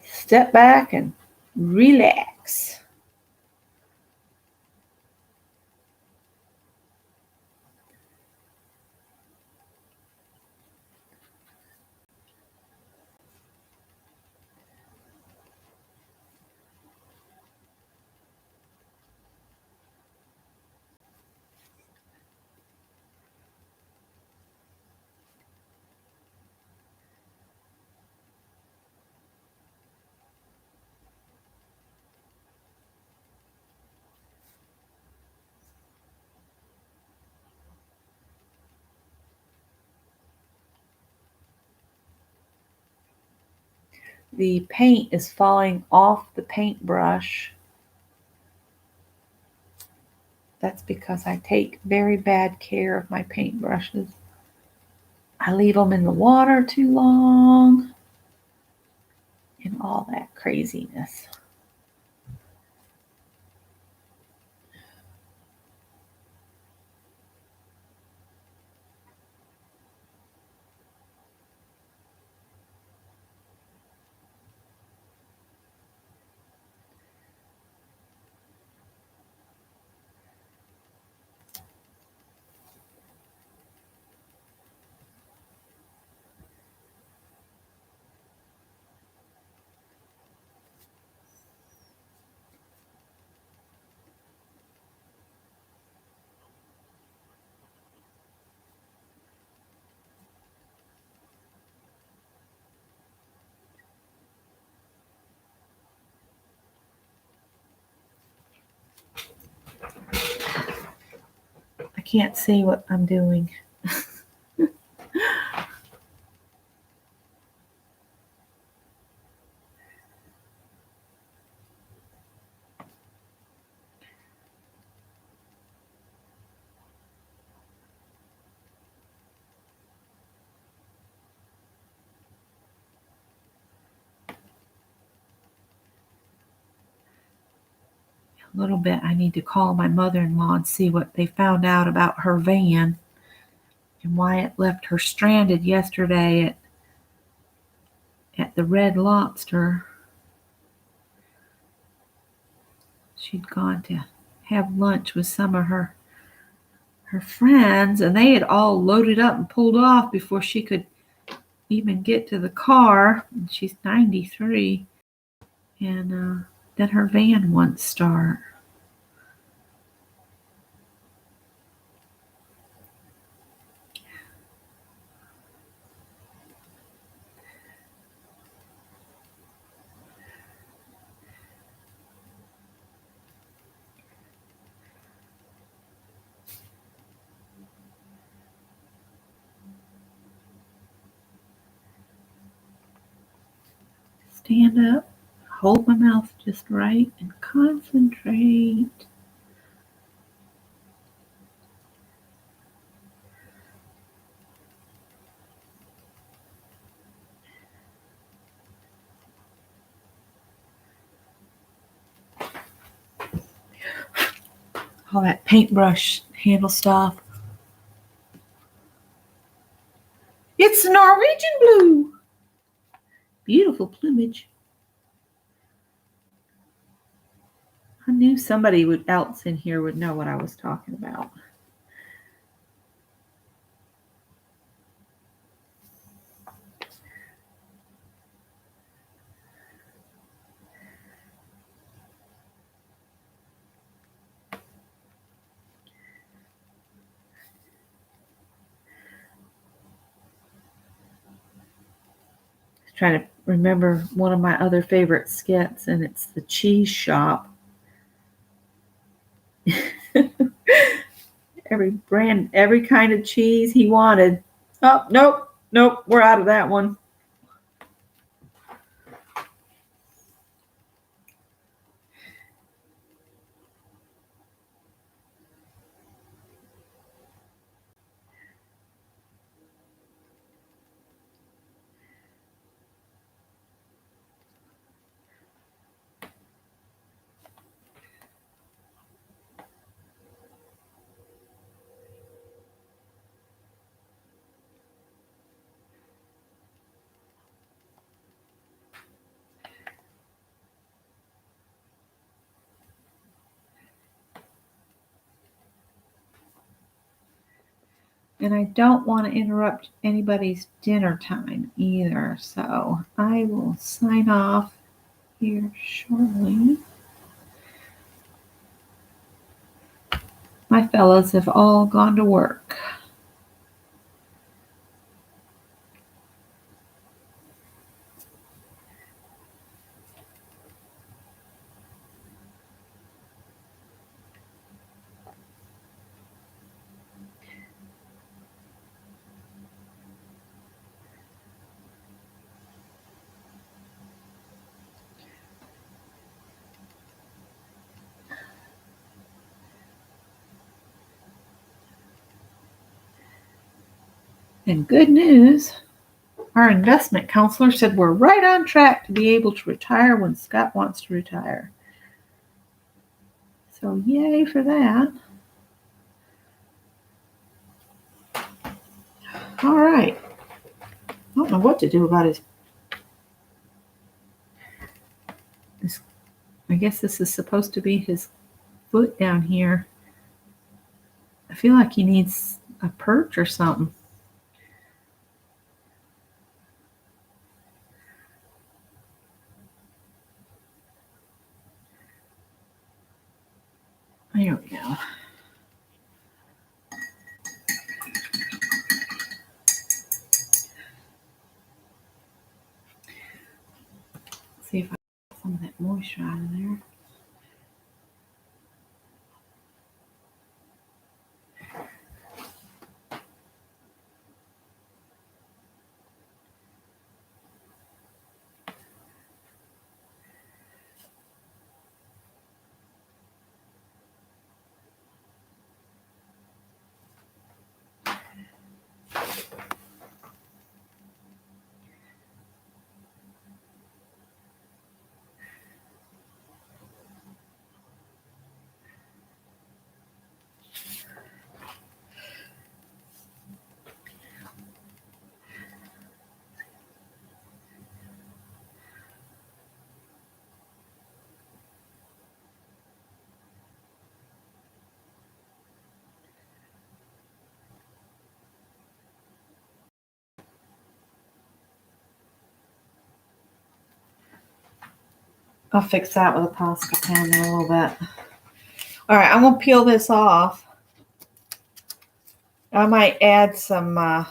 step back and relax. The paint is falling off the paintbrush. That's because I take very bad care of my paintbrushes. I leave them in the water too long and all that craziness. I can't see what I'm doing. A little bit. I need to call my mother-in-law and see what they found out about her van and why it left her stranded yesterday at the Red Lobster. She'd gone to have lunch with some of her friends, and they had all loaded up and pulled off before she could even get to the car. And she's 93, and then her van wouldn't start. stand up, hold my mouth just right, and concentrate. All that paintbrush handle stuff. It's Norwegian blue. Beautiful plumage. I knew somebody else in here would know what I was talking about. Trying to remember one of my other favorite skits, and it's the cheese shop. Every brand, every kind of cheese he wanted. Oh, nope, we're out of that one. And I don't want to interrupt anybody's dinner time either, so I will sign off here shortly. My fellows have all gone to work. And good news, our investment counselor said we're right on track to be able to retire when Scott wants to retire. So yay for that. All right. I don't know what to do about this. I guess this is supposed to be his foot down here. I feel like he needs a perch or something. There we go. See if I get some of that moisture out of there. I'll fix that with a Posca pen in a little bit. All right, I'm going to peel this off. I might add some, a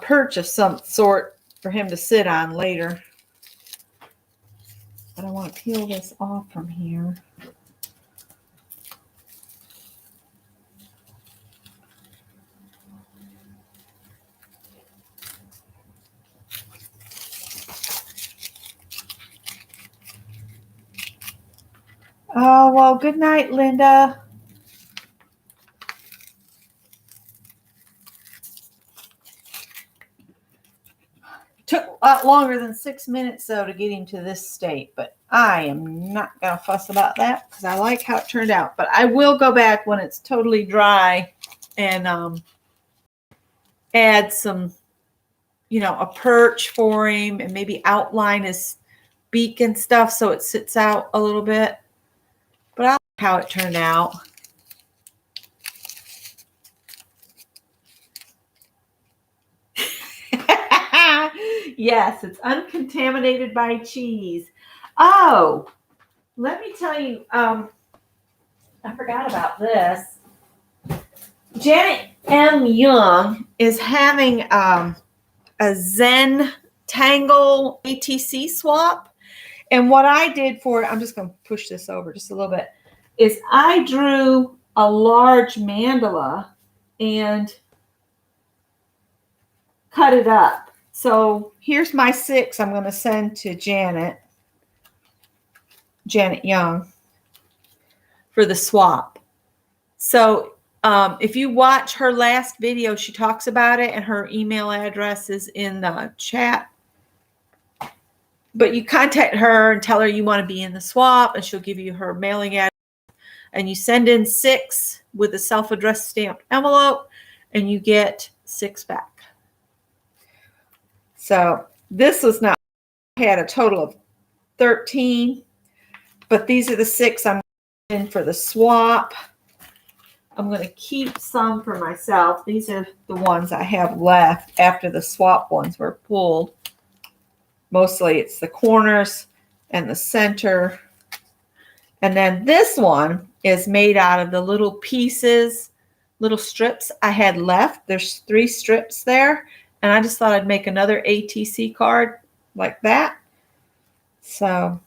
perch of some sort for him to sit on later. But I want to peel this off from here. Oh, well, good night, Linda. Took a lot longer than 6 minutes, though, to get him to this state, but I am not going to fuss about that because I like how it turned out. But I will go back when it's totally dry and add some, a perch for him and maybe outline his beak and stuff so it sits out a little bit. But I like how it turned out. Yes, it's uncontaminated by cheese. Oh, let me tell you, I forgot about this. Janet M. Young is having a Zen Tangle ATC swap. And what I did for it, I'm just going to push this over just a little bit, is I drew a large mandala and cut it up. So here's my 6 I'm going to send to Janet Young for the swap. So if you watch her last video, she talks about it and her email address is in the chat. But you contact her and tell her you want to be in the swap and she'll give you her mailing address. And you send in 6 with a self-addressed stamped envelope and you get 6 back. So this was not, I had a total of 13, but these are the 6 I'm in for the swap. I'm going to keep some for myself. These are the ones I have left after the swap ones were pulled. Mostly it's the corners and the center. And then this one is made out of the little pieces, little strips I had left. There's 3 strips there. And I just thought I'd make another ATC card like that. So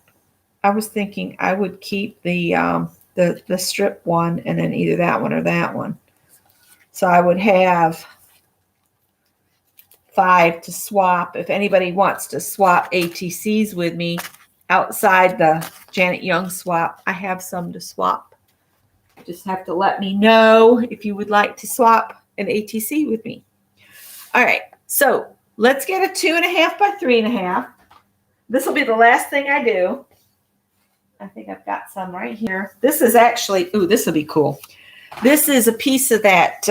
I was thinking I would keep the strip one and then either that one or that one. So I would have 5 to swap. If anybody wants to swap ATCs with me outside the Janet Young swap, I have some to swap. You just have to let me know if you would like to swap an ATC with me. All right. So let's get a 2.5 by 3.5. This will be the last thing I do. I think I've got some right here. This is actually, ooh, this will be cool. This is a piece of that,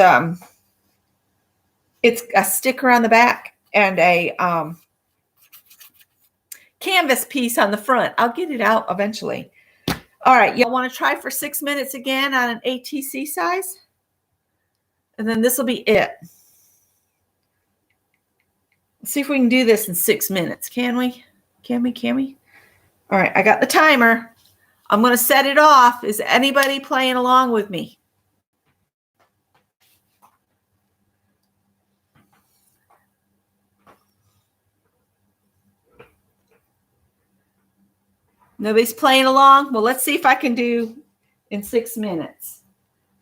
it's a sticker on the back and a canvas piece on the front. I'll get it out eventually. All right, y'all want to try for 6 minutes again on an ATC size? And then this will be it. Let's see if we can do this in 6 minutes. Can we? Can we? All right, I got the timer. I'm going to set it off. Is anybody playing along with me? Nobody's playing along? Well, let's see if I can do in 6 minutes.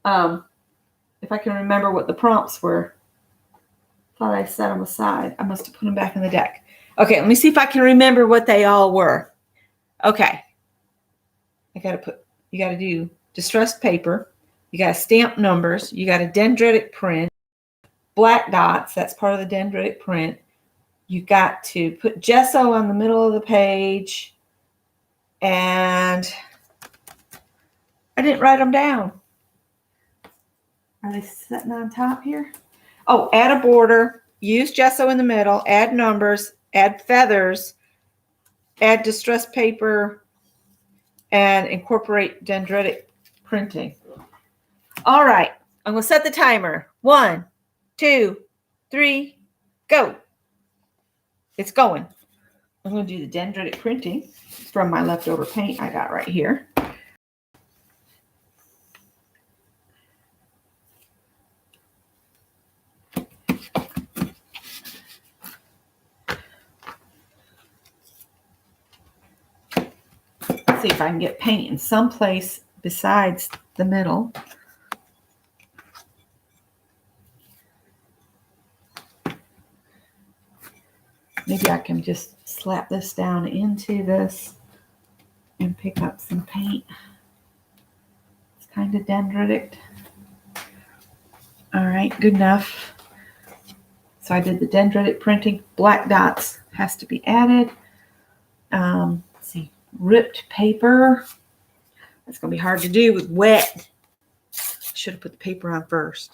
If I can remember what the prompts were. Thought I set them aside. I must have put them back in the deck. Okay, let me see if I can remember what they all were. Okay. You got to do distressed paper. You got to stamp numbers. You got a dendritic print. Black dots, that's part of the dendritic print. You got to put gesso on the middle of the page. And I didn't write them down. Are they sitting on top here? Oh, add a border, use gesso in the middle, add numbers, add feathers, add distressed paper, and incorporate dendritic printing. All right, I'm going to set the timer. 1, 2, 3, go. It's going. I'm going to do the dendritic printing from my leftover paint I got right here. Let's see if I can get paint in some place besides the middle. Maybe I can just slap this down into this and pick up some paint. kind of dendritic. All right, good enough. So I did the dendritic printing. Black dots has to be added. Let's see, ripped paper. That's going to be hard to do with wet. Should have put the paper on first.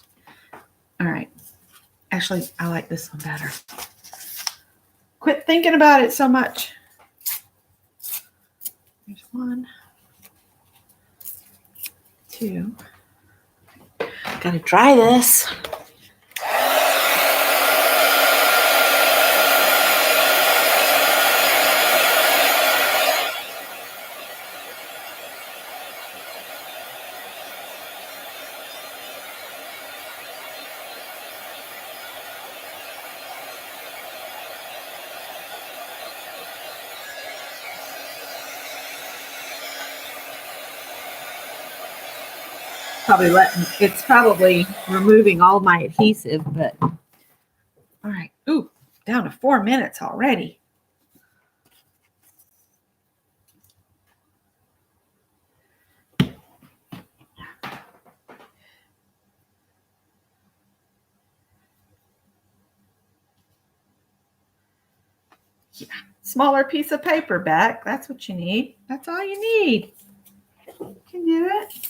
All right. Actually, I like this one better. Quit thinking about it so much. Here's 1, 2. Gotta dry this. It's probably removing all my adhesive, but all right. Ooh, down to 4 minutes already. Yeah, smaller piece of paper back. That's what you need. That's all you need. You can do it.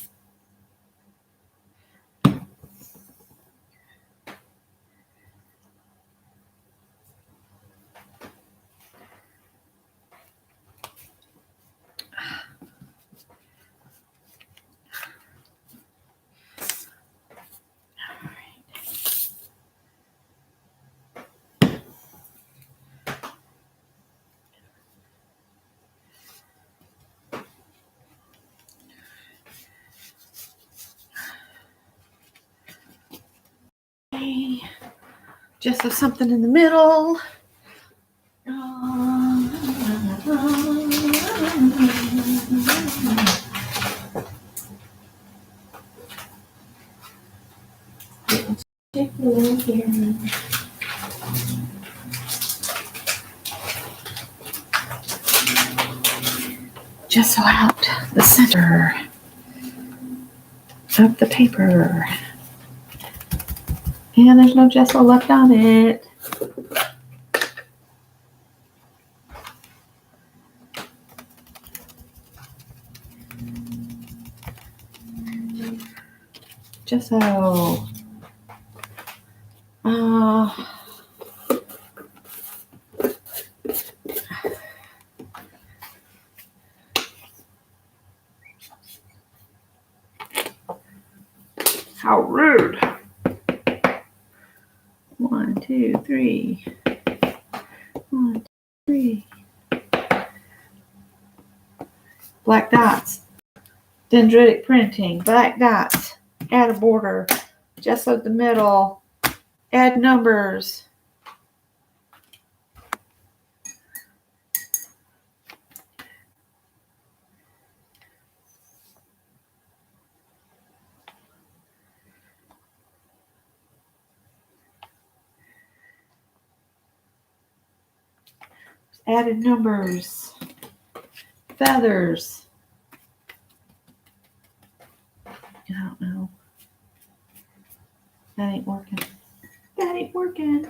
Just have something in the middle. Just so out the center of the paper. And there's no gesso left on it. Gesso. How rude. 1, 2, 3. 1, 2, 3. Black dots. Dendritic printing. Black dots. Add a border. Gesso the middle. Add numbers. Added numbers. Feathers. I don't know. That ain't working. That ain't working.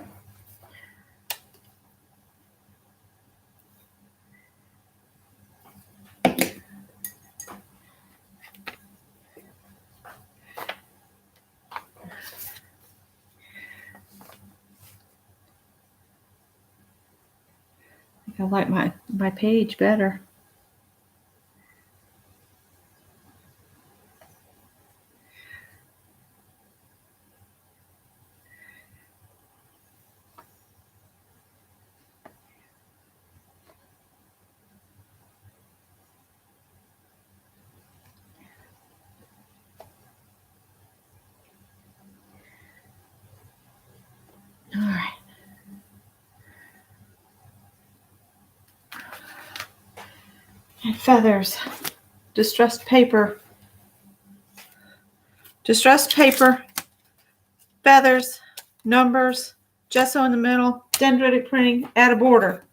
I like my page better. All right. And feathers. Distressed paper. Distressed paper. Feathers. Numbers. Gesso in the middle. Dendritic printing. Add a border.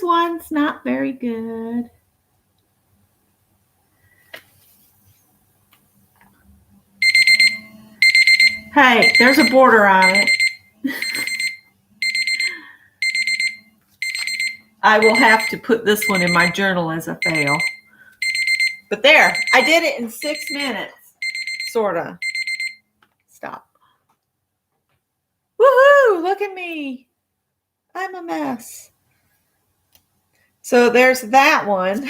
one's not very good. Hey, there's a border on it. I will have to put this one in my journal as a fail. But there, I did it in 6 minutes, sort of. Stop. Woohoo, look at me. I'm a mess. So there's that one.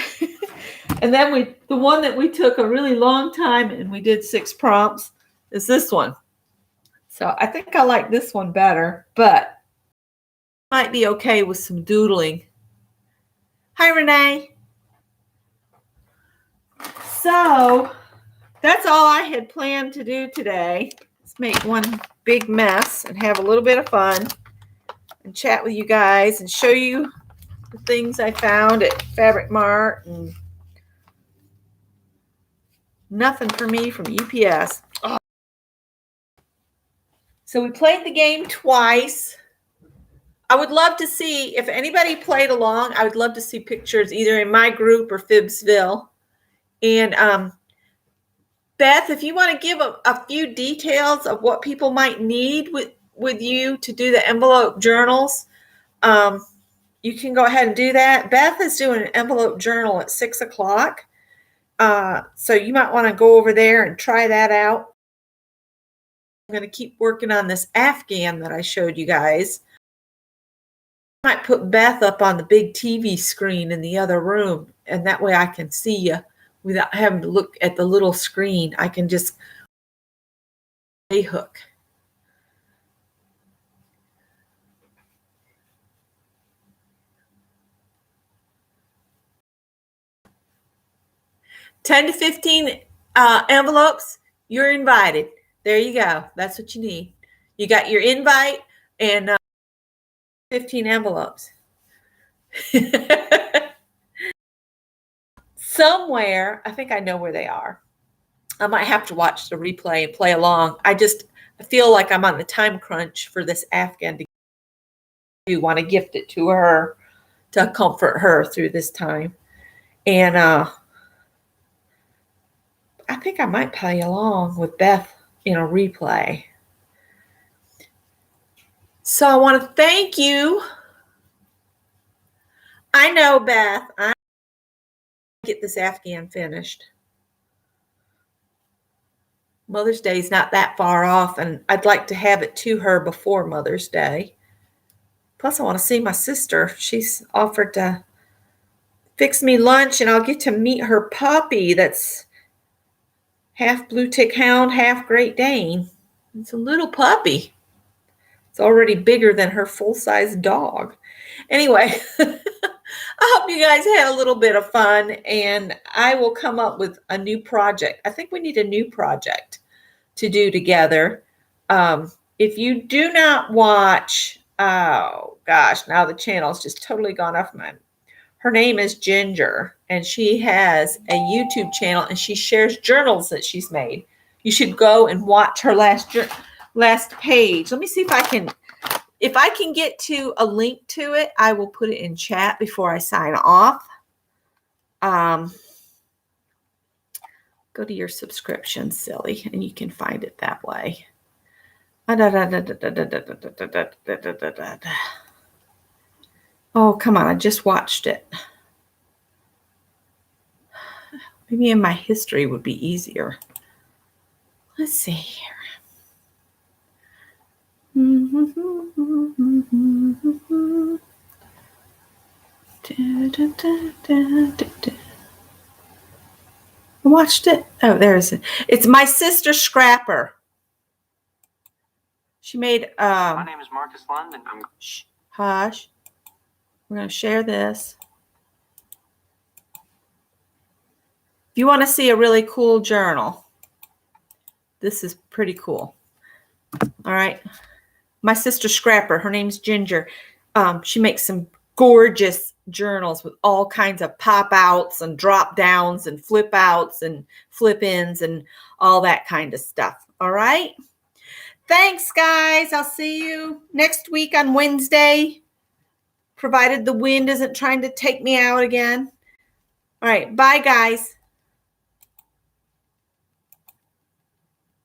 And then the one that we took a really long time and we did 6 prompts is this one. So I think I like this one better, but might be okay with some doodling. Hi, Renee. So that's all I had planned to do today. Let's make one big mess and have a little bit of fun and chat with you guys and show you the things I found at Fabric Mart and nothing for me from UPS. Oh. So we played the game twice. I would love to see, if anybody played along, I would love to see pictures either in my group or Fibsville. And Beth, if you want to give a few details of what people might need with you to do the envelope journals, you can go ahead and do that. Beth is doing an envelope journal at 6 o'clock. So you might want to go over there and try that out. I'm going to keep working on this Afghan that I showed you guys. I might put Beth up on the big TV screen in the other room, and that way I can see you without having to look at the little screen. I can just a hook. $10 to 15 envelopes. You're invited. There you go. That's what you need. You got your invite and 15 envelopes. Somewhere, I think I know where they are. I might have to watch the replay and play along. I feel like I'm on the time crunch for this Afghan. You want to gift it to her to comfort her through this time. And I think I might play along with Beth in a replay. So I want to thank you. I know, Beth, I get this Afghan finished. Mother's Day is not that far off, and I'd like to have it to her before Mother's Day. Plus, I want to see my sister. She's offered to fix me lunch, and I'll get to meet her puppy that's half blue tick hound, half Great Dane. It's a little puppy. It's already bigger than her full-size dog. Anyway, I hope you guys had a little bit of fun, and I will come up with a new project. I think we need a new project to do together. If you do not watch, oh gosh, now the channel's just totally gone off my. Her name is Ginger, and she has a YouTube channel, and she shares journals that she's made. You should go and watch her last page. Let me see if I can get to a link to it. I will put it in chat before I sign off. Go to your subscription, silly, and you can find it that way. Oh, come on. I just watched it. Maybe in my history would be easier. Let's see here. I watched it. Oh, there's it. It's My Sister Scrapper. She made my name is Marcus London. Hush. We're going to share this. If you want to see a really cool journal, this is pretty cool. All right. My Sister Scrapper. Her name's Ginger. She makes some gorgeous journals with all kinds of pop outs and drop downs and flip outs and flip ins and all that kind of stuff. All right. Thanks, guys. I'll see you next week on Wednesday. provided the wind isn't trying to take me out again. All right, bye guys.